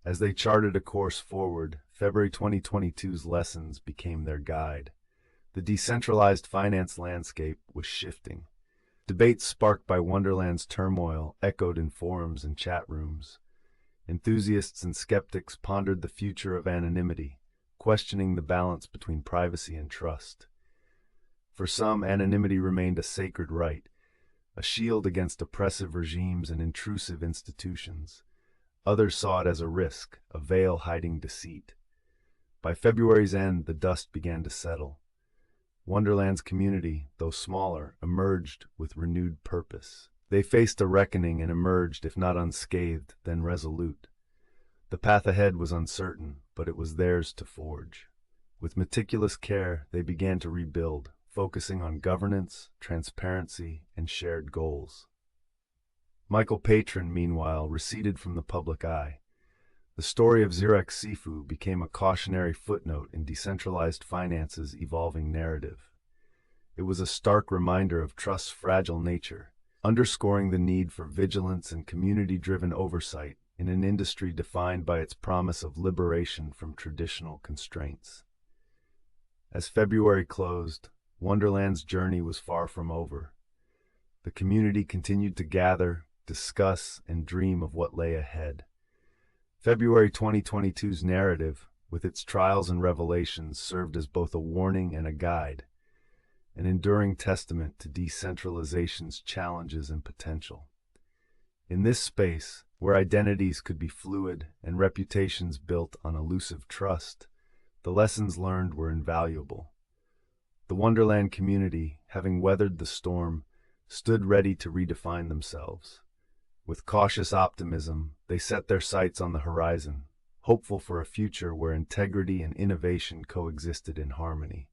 As they charted a course forward, February 2022's lessons became their guide. The decentralized finance landscape was shifting. Debates sparked by Wonderland's turmoil echoed in forums and chat rooms. Enthusiasts and skeptics pondered the future of anonymity, questioning the balance between privacy and trust. For some, anonymity remained a sacred right, a shield against oppressive regimes and intrusive institutions. Others saw it as a risk, a veil hiding deceit. By February's end, the dust began to settle. Wonderland's community, though smaller, emerged with renewed purpose. They faced a reckoning and emerged, if not unscathed, then resolute. The path ahead was uncertain, but it was theirs to forge. With meticulous care, they began to rebuild, focusing on governance, transparency, and shared goals. Michael Patryn, meanwhile, receded from the public eye. The story of 0xSifu became a cautionary footnote in decentralized finance's evolving narrative. It was a stark reminder of trust's fragile nature, underscoring the need for vigilance and community-driven oversight in an industry defined by its promise of liberation from traditional constraints. As February closed, Wonderland's journey was far from over. The community continued to gather, discuss, and dream of what lay ahead. February 2022's narrative, with its trials and revelations, served as both a warning and a guide, an enduring testament to decentralization's challenges and potential. In this space, where identities could be fluid and reputations built on elusive trust, the lessons learned were invaluable. The Wonderland community, having weathered the storm, stood ready to redefine themselves. With cautious optimism, they set their sights on the horizon, hopeful for a future where integrity and innovation coexisted in harmony.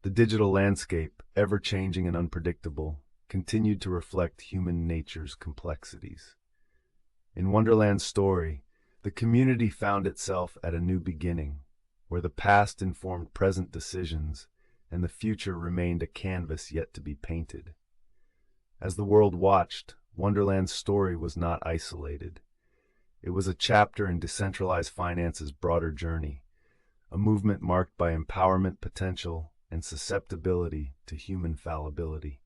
The digital landscape, ever-changing and unpredictable, continued to reflect human nature's complexities. In Wonderland's story, the community found itself at a new beginning, where the past informed present decisions and the future remained a canvas yet to be painted. As the world watched, Wonderland's story was not isolated. It was a chapter in decentralized finance's broader journey, a movement marked by empowerment potential and susceptibility to human fallibility.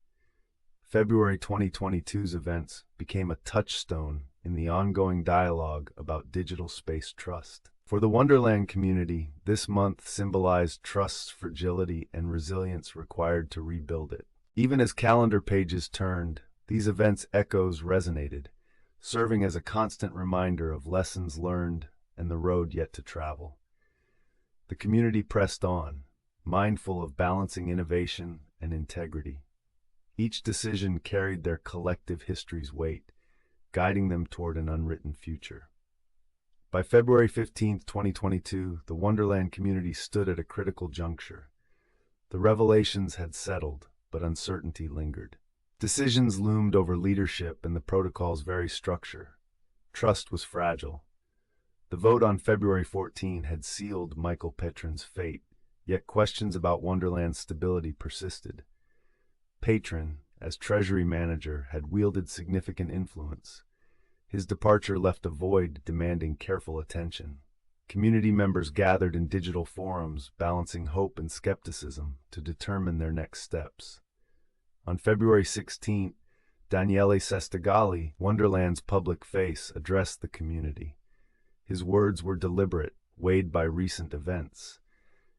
February 2022's events became a touchstone in the ongoing dialogue about digital space trust. For the Wonderland community, this month symbolized trust's fragility and resilience required to rebuild it. Even as calendar pages turned, these events' echoes resonated, serving as a constant reminder of lessons learned and the road yet to travel. The community pressed on, mindful of balancing innovation and integrity. Each decision carried their collective history's weight, guiding them toward an unwritten future. By February 15, 2022, the Wonderland community stood at a critical juncture. The revelations had settled, but uncertainty lingered. Decisions loomed over leadership and the protocol's very structure. Trust was fragile. The vote on February 14 had sealed Michael Patryn's fate, yet questions about Wonderland's stability persisted. Patryn, as treasury manager, had wielded significant influence. His departure left a void demanding careful attention. Community members gathered in digital forums, balancing hope and skepticism to determine their next steps. On February 16, Daniele Sestigali, Wonderland's public face, addressed the community. His words were deliberate, weighed by recent events.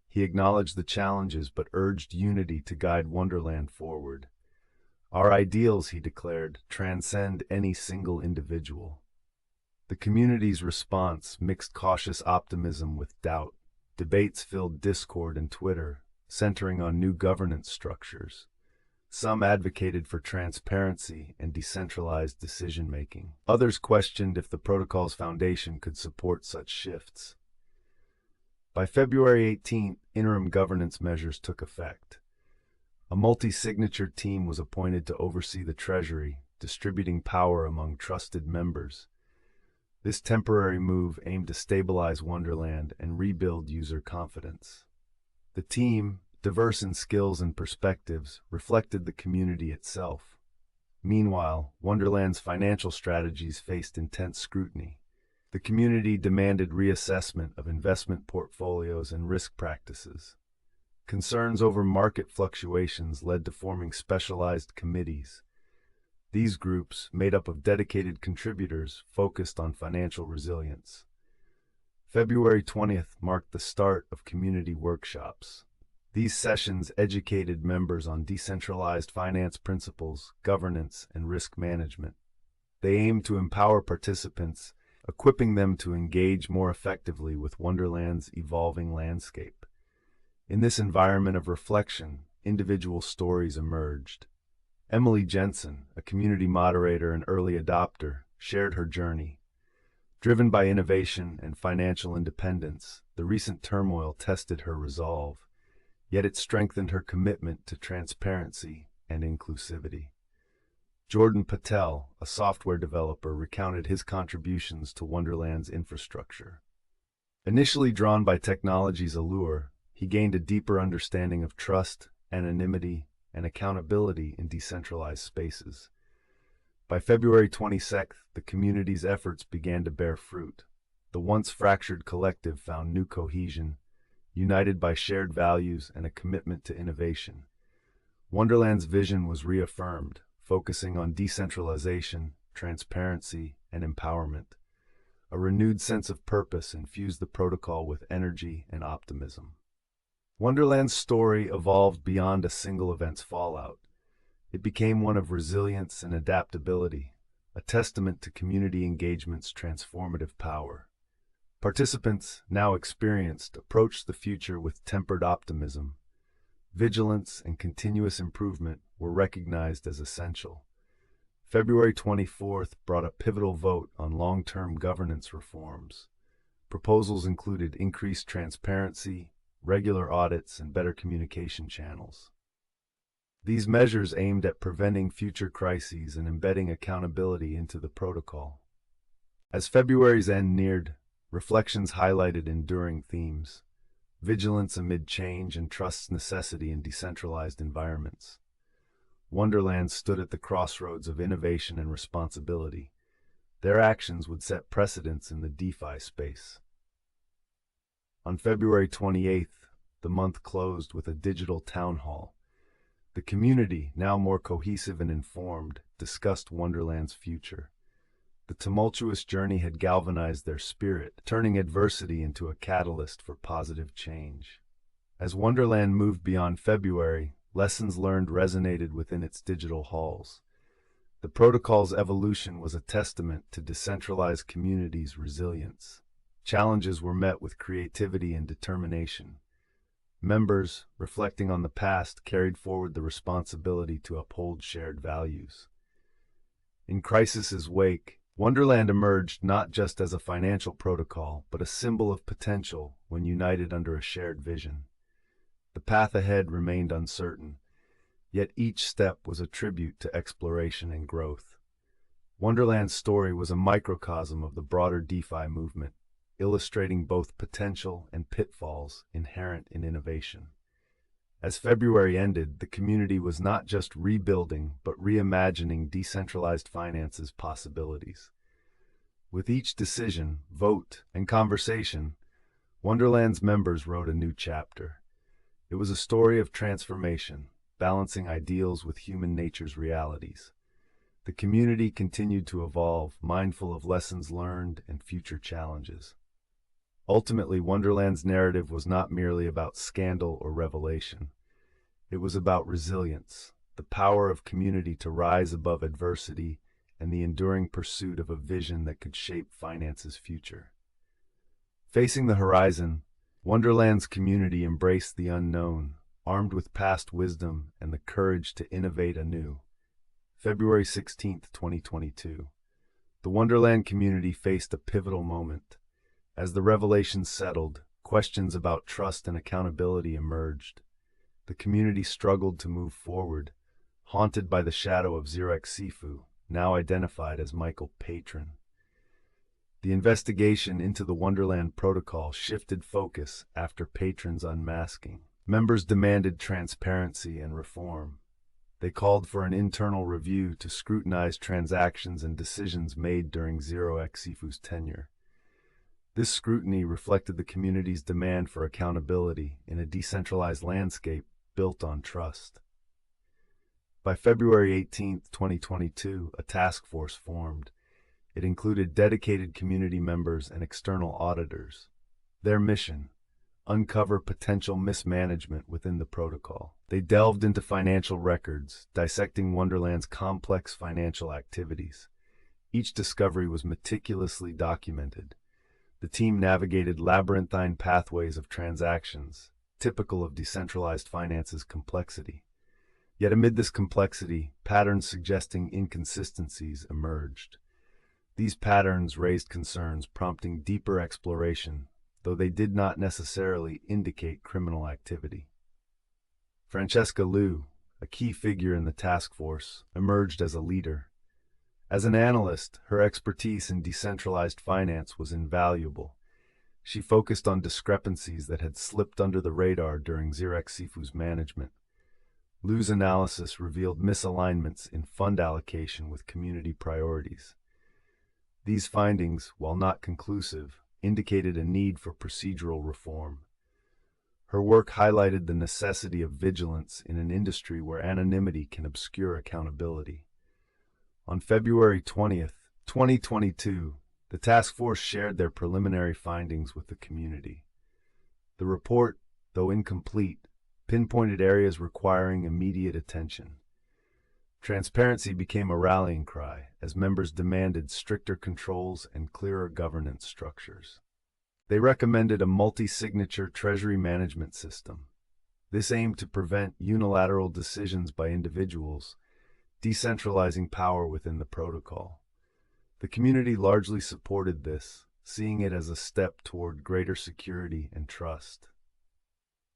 He acknowledged the challenges but urged unity to guide Wonderland forward. Our ideals, he declared, transcend any single individual. The community's response mixed cautious optimism with doubt. Debates filled Discord and Twitter, centering on new governance structures. Some advocated for transparency and decentralized decision-making. Others questioned if the protocol's foundation could support such shifts. By February 18, interim governance measures took effect. A multi-signature team was appointed to oversee the treasury, distributing power among trusted members. This temporary move aimed to stabilize Wonderland and rebuild user confidence. The team, diverse in skills and perspectives, reflected the community itself. Meanwhile, Wonderland's financial strategies faced intense scrutiny. The community demanded reassessment of investment portfolios and risk practices. Concerns over market fluctuations led to forming specialized committees. These groups, made up of dedicated contributors, focused on financial resilience. February 20th marked the start of community workshops. These sessions educated members on decentralized finance principles, governance, and risk management. They aimed to empower participants, equipping them to engage more effectively with Wonderland's evolving landscape. In this environment of reflection, individual stories emerged. Emily Jensen, a community moderator and early adopter, shared her journey. Driven by innovation and financial independence, the recent turmoil tested her resolve, yet it strengthened her commitment to transparency and inclusivity. Jordan Patel, a software developer, recounted his contributions to Wonderland's infrastructure. Initially drawn by technology's allure, he gained a deeper understanding of trust, anonymity, and accountability in decentralized spaces. By February 22nd, the community's efforts began to bear fruit. The once fractured collective found new cohesion, united by shared values and a commitment to innovation. Wonderland's vision was reaffirmed, focusing on decentralization, transparency, and empowerment. A renewed sense of purpose infused the protocol with energy and optimism. Wonderland's story evolved beyond a single event's fallout. It became one of resilience and adaptability, a testament to community engagement's transformative power. Participants, now experienced, approached the future with tempered optimism. Vigilance and continuous improvement were recognized as essential. February 24th brought a pivotal vote on long-term governance reforms. Proposals included increased transparency, regular audits, and better communication channels. These measures aimed at preventing future crises and embedding accountability into the protocol. As February's end neared, reflections highlighted enduring themes: vigilance amid change and trust's necessity in decentralized environments. Wonderland stood at the crossroads of innovation and responsibility. Their actions would set precedents in the DeFi space. On February 28th, the month closed with a digital town hall. The community, now more cohesive and informed, discussed Wonderland's future. The tumultuous journey had galvanized their spirit, turning adversity into a catalyst for positive change. As Wonderland moved beyond February, lessons learned resonated within its digital halls. The protocol's evolution was a testament to decentralized communities' resilience. Challenges were met with creativity and determination. Members, reflecting on the past, carried forward the responsibility to uphold shared values. In Crisis's wake, Wonderland emerged not just as a financial protocol, but a symbol of potential when united under a shared vision. The path ahead remained uncertain, yet each step was a tribute to exploration and growth. Wonderland's story was a microcosm of the broader DeFi movement, illustrating both potential and pitfalls inherent in innovation. As February ended, the community was not just rebuilding, but reimagining decentralized finance's possibilities. With each decision, vote, and conversation, Wonderland's members wrote a new chapter. It was a story of transformation, balancing ideals with human nature's realities. The community continued to evolve, mindful of lessons learned and future challenges. Ultimately, Wonderland's narrative was not merely about scandal or revelation. It was about resilience, the power of community to rise above adversity, and the enduring pursuit of a vision that could shape finance's future. Facing the horizon, Wonderland's community embraced the unknown, armed with past wisdom and the courage to innovate anew. February 16, 2022. The Wonderland community faced a pivotal moment. As the revelations settled, questions about trust and accountability emerged. The community struggled to move forward, haunted by the shadow of 0xCFU, now identified as Michael Patryn. The investigation into the Wonderland protocol shifted focus after Patryn's unmasking. Members demanded transparency and reform. They called for an internal review to scrutinize transactions and decisions made during 0xCFU's tenure. This scrutiny reflected the community's demand for accountability in a decentralized landscape built on trust. By February 18, 2022, a task force formed. It included dedicated community members and external auditors. Their mission: uncover potential mismanagement within the protocol. They delved into financial records, dissecting Wonderland's complex financial activities. Each discovery was meticulously documented. The team navigated labyrinthine pathways of transactions, typical of decentralized finance's complexity. Yet amid this complexity, patterns suggesting inconsistencies emerged. These patterns raised concerns, prompting deeper exploration, though they did not necessarily indicate criminal activity. Francesca Liu, a key figure in the task force, emerged as a leader. As an analyst, her expertise in decentralized finance was invaluable. She focused on discrepancies that had slipped under the radar during 0xCFU's management. Liu's analysis revealed misalignments in fund allocation with community priorities. These findings, while not conclusive, indicated a need for procedural reform. Her work highlighted the necessity of vigilance in an industry where anonymity can obscure accountability. On February 20, 2022, the task force shared their preliminary findings with the community. The report, though incomplete, pinpointed areas requiring immediate attention. Transparency became a rallying cry as members demanded stricter controls and clearer governance structures. They recommended a multi-signature treasury management system. This aimed to prevent unilateral decisions by individuals, decentralizing power within the protocol. The community largely supported this, seeing it as a step toward greater security and trust.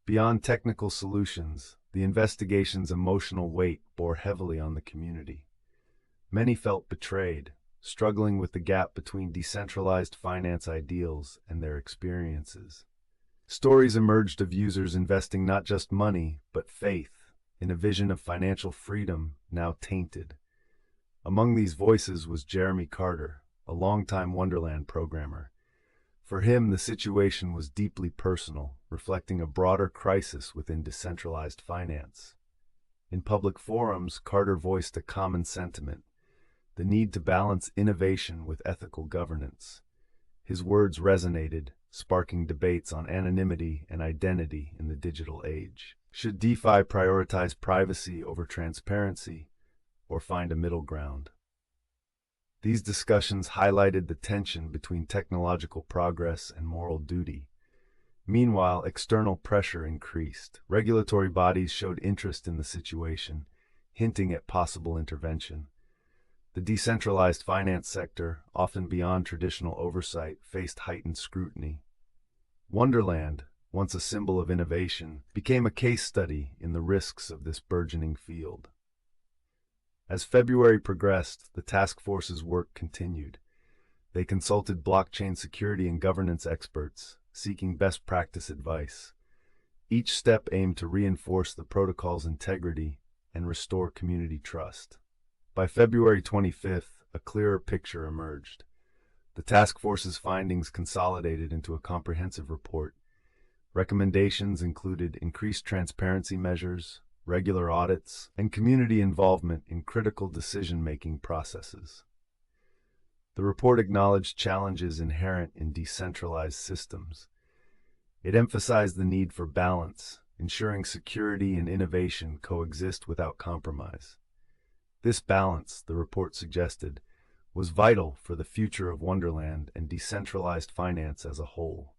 Beyond technical solutions, the investigation's emotional weight bore heavily on the community. Many felt betrayed, struggling with the gap between decentralized finance ideals and their experiences. Stories emerged of users investing not just money, but faith, in a vision of financial freedom now tainted. Among these voices was Jeremy Carter, a longtime Wonderland programmer. For him, the situation was deeply personal, reflecting a broader crisis within decentralized finance. In public forums, Carter voiced a common sentiment: the need to balance innovation with ethical governance. His words resonated, sparking debates on anonymity and identity in the digital age. Should DeFi prioritize privacy over transparency, or find a middle ground? These discussions highlighted the tension between technological progress and moral duty. Meanwhile, external pressure increased. Regulatory bodies showed interest in the situation, hinting at possible intervention. The decentralized finance sector, often beyond traditional oversight, faced heightened scrutiny. Wonderland, once a symbol of innovation, became a case study in the risks of this burgeoning field. As February progressed, the task force's work continued. They consulted blockchain security and governance experts, seeking best practice advice. Each step aimed to reinforce the protocol's integrity and restore community trust. By February 25th, a clearer picture emerged. The task force's findings consolidated into a comprehensive report. Recommendations included increased transparency measures, regular audits, and community involvement in critical decision-making processes. The report acknowledged challenges inherent in decentralized systems. It emphasized the need for balance, ensuring security and innovation coexist without compromise. This balance, the report suggested, was vital for the future of Wonderland and decentralized finance as a whole.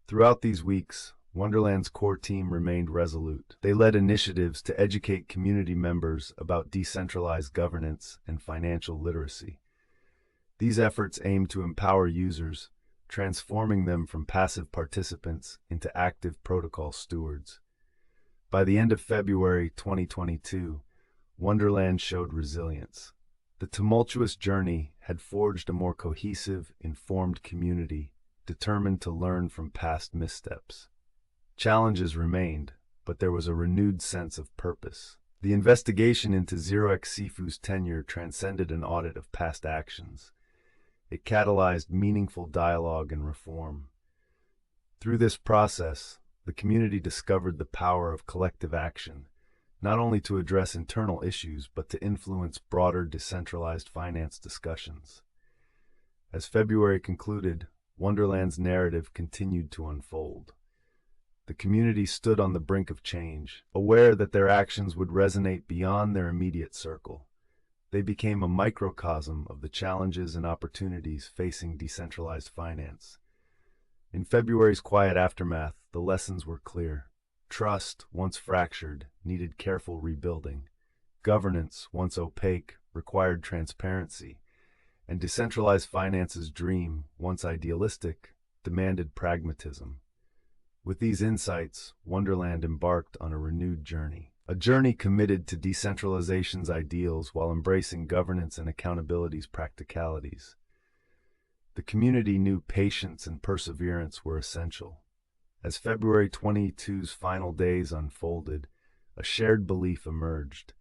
Throughout these weeks, Wonderland's core team remained resolute. They led initiatives to educate community members about decentralized governance and financial literacy. These efforts aimed to empower users, transforming them from passive participants into active protocol stewards. By the end of February 2022, Wonderland showed resilience. The tumultuous journey had forged a more cohesive, informed community, determined to learn from past missteps. Challenges remained, but there was a renewed sense of purpose. The investigation into 0xCFU's tenure transcended an audit of past actions. It catalyzed meaningful dialogue and reform. Through this process, the community discovered the power of collective action, not only to address internal issues, but to influence broader decentralized finance discussions. As February concluded, Wonderland's narrative continued to unfold. The community stood on the brink of change, aware that their actions would resonate beyond their immediate circle. They became a microcosm of the challenges and opportunities facing decentralized finance. In February's quiet aftermath, the lessons were clear. Trust, once fractured, needed careful rebuilding. Governance, once opaque, required transparency. And decentralized finance's dream, once idealistic, demanded pragmatism. With these insights, Wonderland embarked on a renewed journey. A journey committed to decentralization's ideals while embracing governance and accountability's practicalities. The community knew patience and perseverance were essential. As February 22's final days unfolded, a shared belief emerged.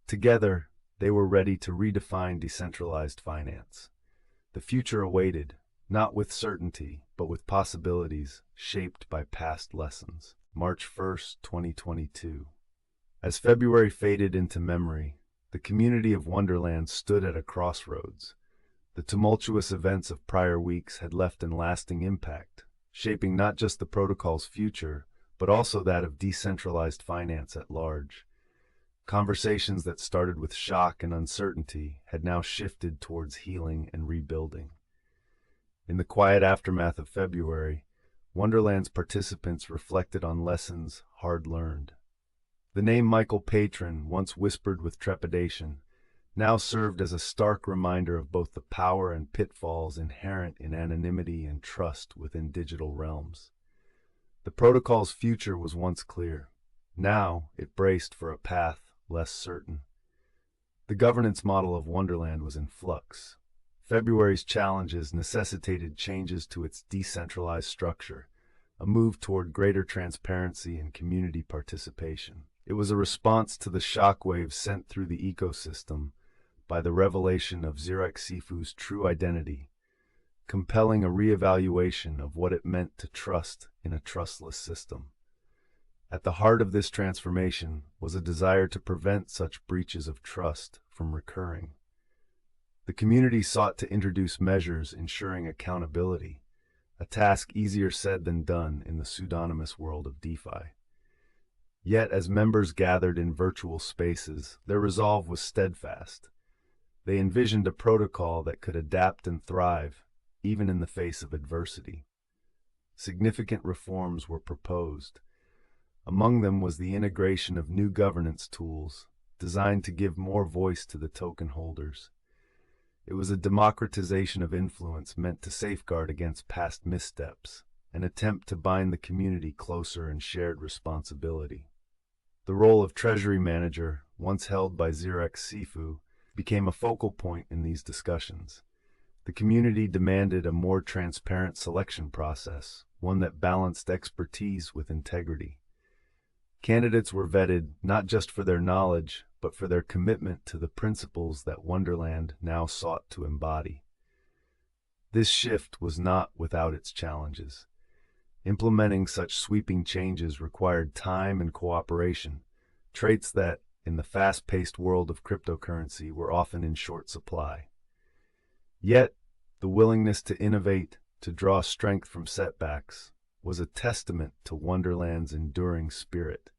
Together, they were ready to redefine decentralized finance. The future awaited, not with certainty, but with possibilities shaped by past lessons. March 1st, 2022. As February faded into memory, the community of Wonderland stood at a crossroads. The tumultuous events of prior weeks had left an lasting impact, shaping not just the protocol's future, but also that of decentralized finance at large. Conversations that started with shock and uncertainty had now shifted towards healing and rebuilding. In the quiet aftermath of February, Wonderland's participants reflected on lessons hard learned. The name Michael Patryn, once whispered with trepidation, now served as a stark reminder of both the power and pitfalls inherent in anonymity and trust within digital realms. The protocol's future was once clear. Now it braced for a path less certain. The governance model of Wonderland was in flux. February's challenges necessitated changes to its decentralized structure, a move toward greater transparency and community participation. It was a response to the shockwaves sent through the ecosystem by the revelation of 0xCFU's true identity, compelling a reevaluation of what it meant to trust in a trustless system. At the heart of this transformation was a desire to prevent such breaches of trust from recurring. The community sought to introduce measures ensuring accountability, a task easier said than done in the pseudonymous world of DeFi. Yet, as members gathered in virtual spaces, their resolve was steadfast. They envisioned a protocol that could adapt and thrive, even in the face of adversity. Significant reforms were proposed. Among them was the integration of new governance tools designed to give more voice to the token holders. It was a democratization of influence meant to safeguard against past missteps, an attempt to bind the community closer in shared responsibility. The role of treasury manager, once held by QuadrigaCX, became a focal point in these discussions. The community demanded a more transparent selection process, one that balanced expertise with integrity. Candidates were vetted not just for their knowledge, but for their commitment to the principles that Wonderland now sought to embody. This shift was not without its challenges. Implementing such sweeping changes required time and cooperation, traits that, in the fast-paced world of cryptocurrency, were often in short supply. Yet, the willingness to innovate, to draw strength from setbacks, was a testament to Wonderland's enduring spirit.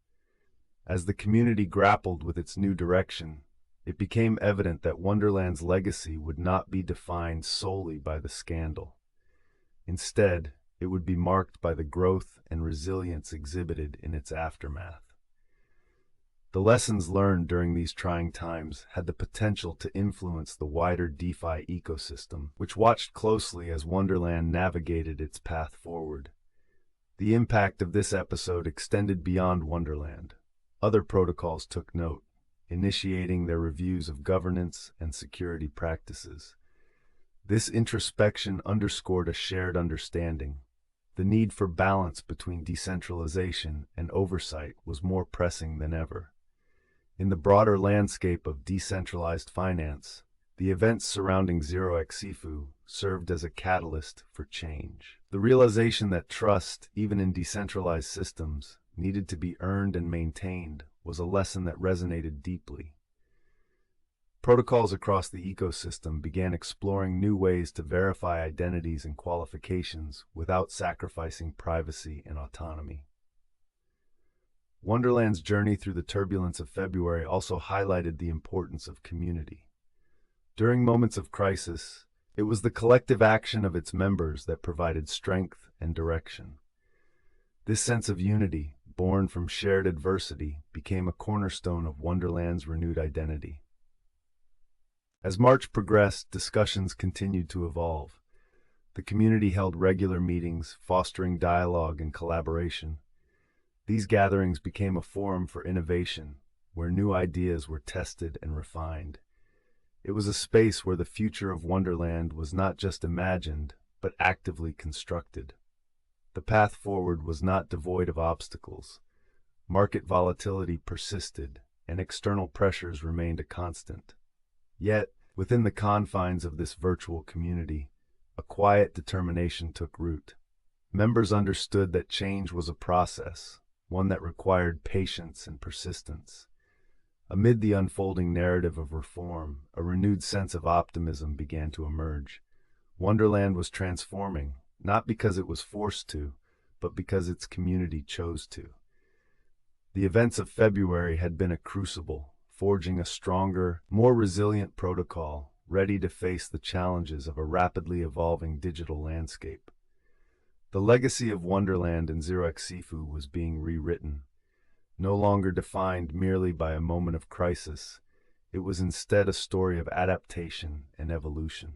As the community grappled with its new direction, it became evident that Wonderland's legacy would not be defined solely by the scandal. Instead, it would be marked by the growth and resilience exhibited in its aftermath. The lessons learned during these trying times had the potential to influence the wider DeFi ecosystem, which watched closely as Wonderland navigated its path forward. The impact of this episode extended beyond Wonderland. Other protocols took note, initiating their reviews of governance and security practices. This introspection underscored a shared understanding. The need for balance between decentralization and oversight was more pressing than ever. In the broader landscape of decentralized finance, the events surrounding QuadrigaCX served as a catalyst for change. The realization that trust, even in decentralized systems, needed to be earned and maintained was a lesson that resonated deeply. Protocols across the ecosystem began exploring new ways to verify identities and qualifications without sacrificing privacy and autonomy. Wonderland's journey through the turbulence of February also highlighted the importance of community. During moments of crisis, it was the collective action of its members that provided strength and direction. This sense of unity, born from shared adversity, became a cornerstone of Wonderland's renewed identity. As March progressed, discussions continued to evolve. The community held regular meetings, fostering dialogue and collaboration. These gatherings became a forum for innovation, where new ideas were tested and refined. It was a space where the future of Wonderland was not just imagined, but actively constructed. The path forward was not devoid of obstacles. Market volatility persisted, and external pressures remained a constant. Yet, within the confines of this virtual community, a quiet determination took root. Members understood that change was a process, one that required patience and persistence. Amid the unfolding narrative of reform, a renewed sense of optimism began to emerge. Wonderland was transforming, not because it was forced to, but because its community chose to. The events of February had been a crucible, forging a stronger, more resilient protocol, ready to face the challenges of a rapidly evolving digital landscape. The legacy of Wonderland and QuadrigaCX was being rewritten. No longer defined merely by a moment of crisis, it was instead a story of adaptation and evolution.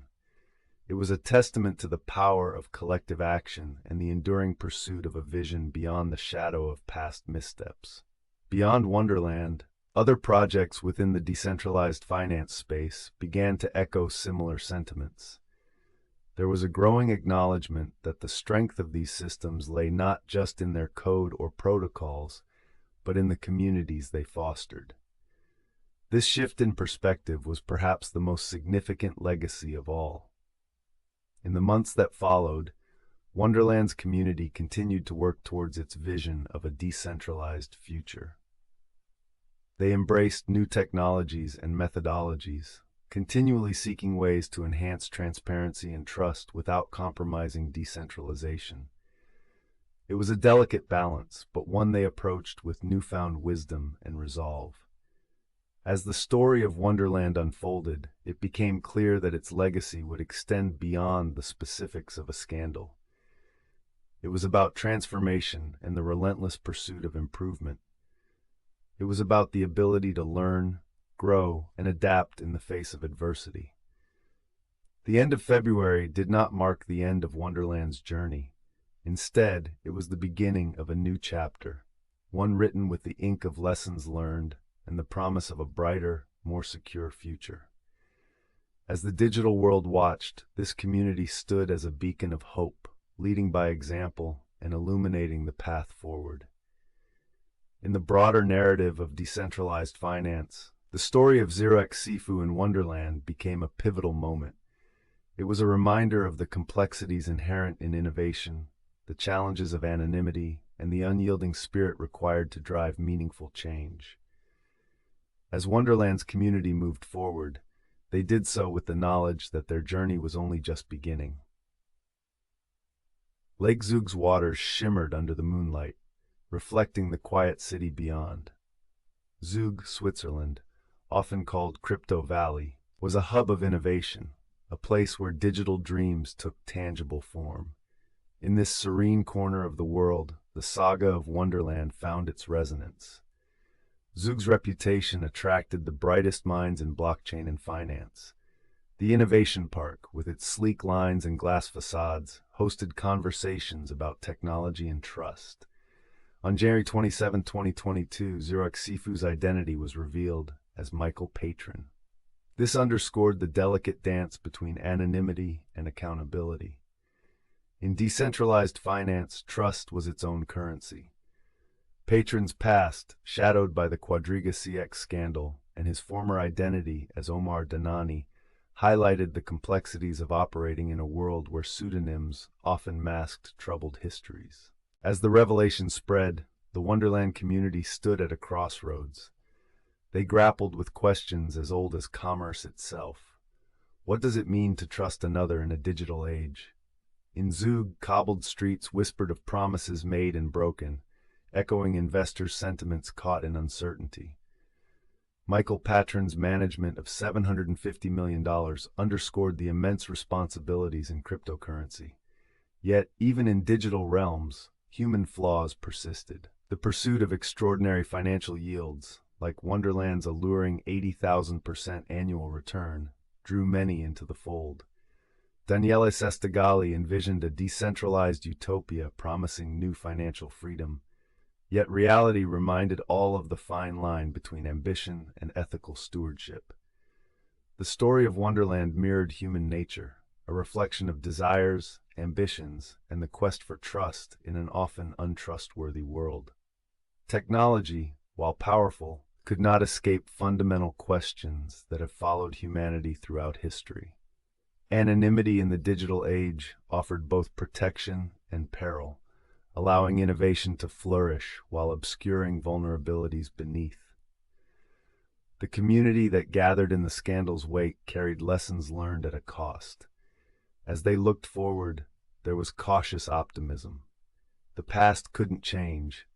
It was a testament to the power of collective action and the enduring pursuit of a vision beyond the shadow of past missteps. Beyond Wonderland, other projects within the decentralized finance space began to echo similar sentiments. There was a growing acknowledgement that the strength of these systems lay not just in their code or protocols, but in the communities they fostered. This shift in perspective was perhaps the most significant legacy of all. In the months that followed, Wonderland's community continued to work towards its vision of a decentralized future. They embraced new technologies and methodologies, continually seeking ways to enhance transparency and trust without compromising decentralization. It was a delicate balance, but one they approached with newfound wisdom and resolve. As the story of Wonderland unfolded, it became clear that its legacy would extend beyond the specifics of a scandal. It was about transformation and the relentless pursuit of improvement. It was about the ability to learn, grow, and adapt in the face of adversity. The end of February did not mark the end of Wonderland's journey. Instead, it was the beginning of a new chapter, one written with the ink of lessons learned and the promise of a brighter, more secure future. As the digital world watched, this community stood as a beacon of hope, leading by example and illuminating the path forward. In the broader narrative of decentralized finance, the story of 0xCFU and Wonderland became a pivotal moment. It was a reminder of the complexities inherent in innovation, the challenges of anonymity, and the unyielding spirit required to drive meaningful change. As Wonderland's community moved forward, they did so with the knowledge that their journey was only just beginning. Lake Zug's waters shimmered under the moonlight, reflecting the quiet city beyond. Zug, Switzerland, often called Crypto Valley, was a hub of innovation, a place where digital dreams took tangible form. In this serene corner of the world, the saga of Wonderland found its resonance. Zug's reputation attracted the brightest minds in blockchain and finance. The Innovation Park, with its sleek lines and glass facades, hosted conversations about technology and trust. On January 27, 2022, 0xCFU's identity was revealed as Michael Patryn. This underscored the delicate dance between anonymity and accountability. In decentralized finance, trust was its own currency. Patryn's past, shadowed by the QuadrigaCX scandal, and his former identity as Omar Danani, highlighted the complexities of operating in a world where pseudonyms often masked troubled histories. As the revelation spread, the Wonderland community stood at a crossroads. They grappled with questions as old as commerce itself. What does it mean to trust another in a digital age? In Zug, cobbled streets whispered of promises made and broken, echoing investors' sentiments caught in uncertainty. Michael Patryn's management of $750 million underscored the immense responsibilities in cryptocurrency. Yet, even in digital realms, human flaws persisted. The pursuit of extraordinary financial yields, like Wonderland's alluring 80,000% annual return, drew many into the fold. Daniele Sestigali envisioned a decentralized utopia promising new financial freedom. Yet reality reminded all of the fine line between ambition and ethical stewardship. The story of Wonderland mirrored human nature, a reflection of desires, ambitions, and the quest for trust in an often untrustworthy world. Technology, while powerful, could not escape fundamental questions that have followed humanity throughout history. Anonymity in the digital age offered both protection and peril, allowing innovation to flourish while obscuring vulnerabilities beneath. The community that gathered in the scandal's wake carried lessons learned at a cost. As they looked forward, there was cautious optimism. The past couldn't change,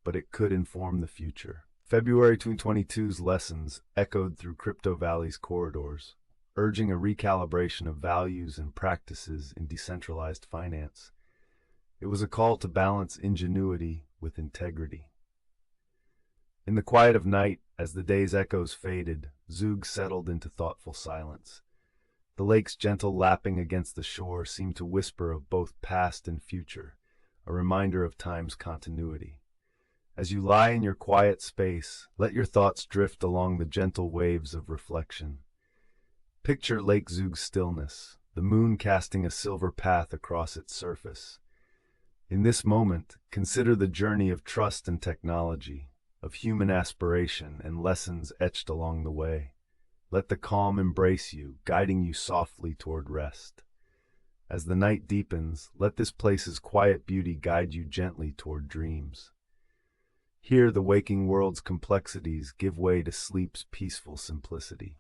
but it could inform the future. February 2022's lessons echoed through Crypto Valley's corridors, urging a recalibration of values and practices in decentralized finance. It was a call to balance ingenuity with integrity. In the quiet of night, as the day's echoes faded, Zug settled into thoughtful silence. The lake's gentle lapping against the shore seemed to whisper of both past and future, a reminder of time's continuity. As you lie in your quiet space, let your thoughts drift along the gentle waves of reflection. Picture Lake Zug's stillness, the moon casting a silver path across its surface. In this moment, consider the journey of trust and technology, of human aspiration and lessons etched along the way. Let the calm embrace you, guiding you softly toward rest. As the night deepens, let this place's quiet beauty guide you gently toward dreams. Here, the waking world's complexities give way to sleep's peaceful simplicity.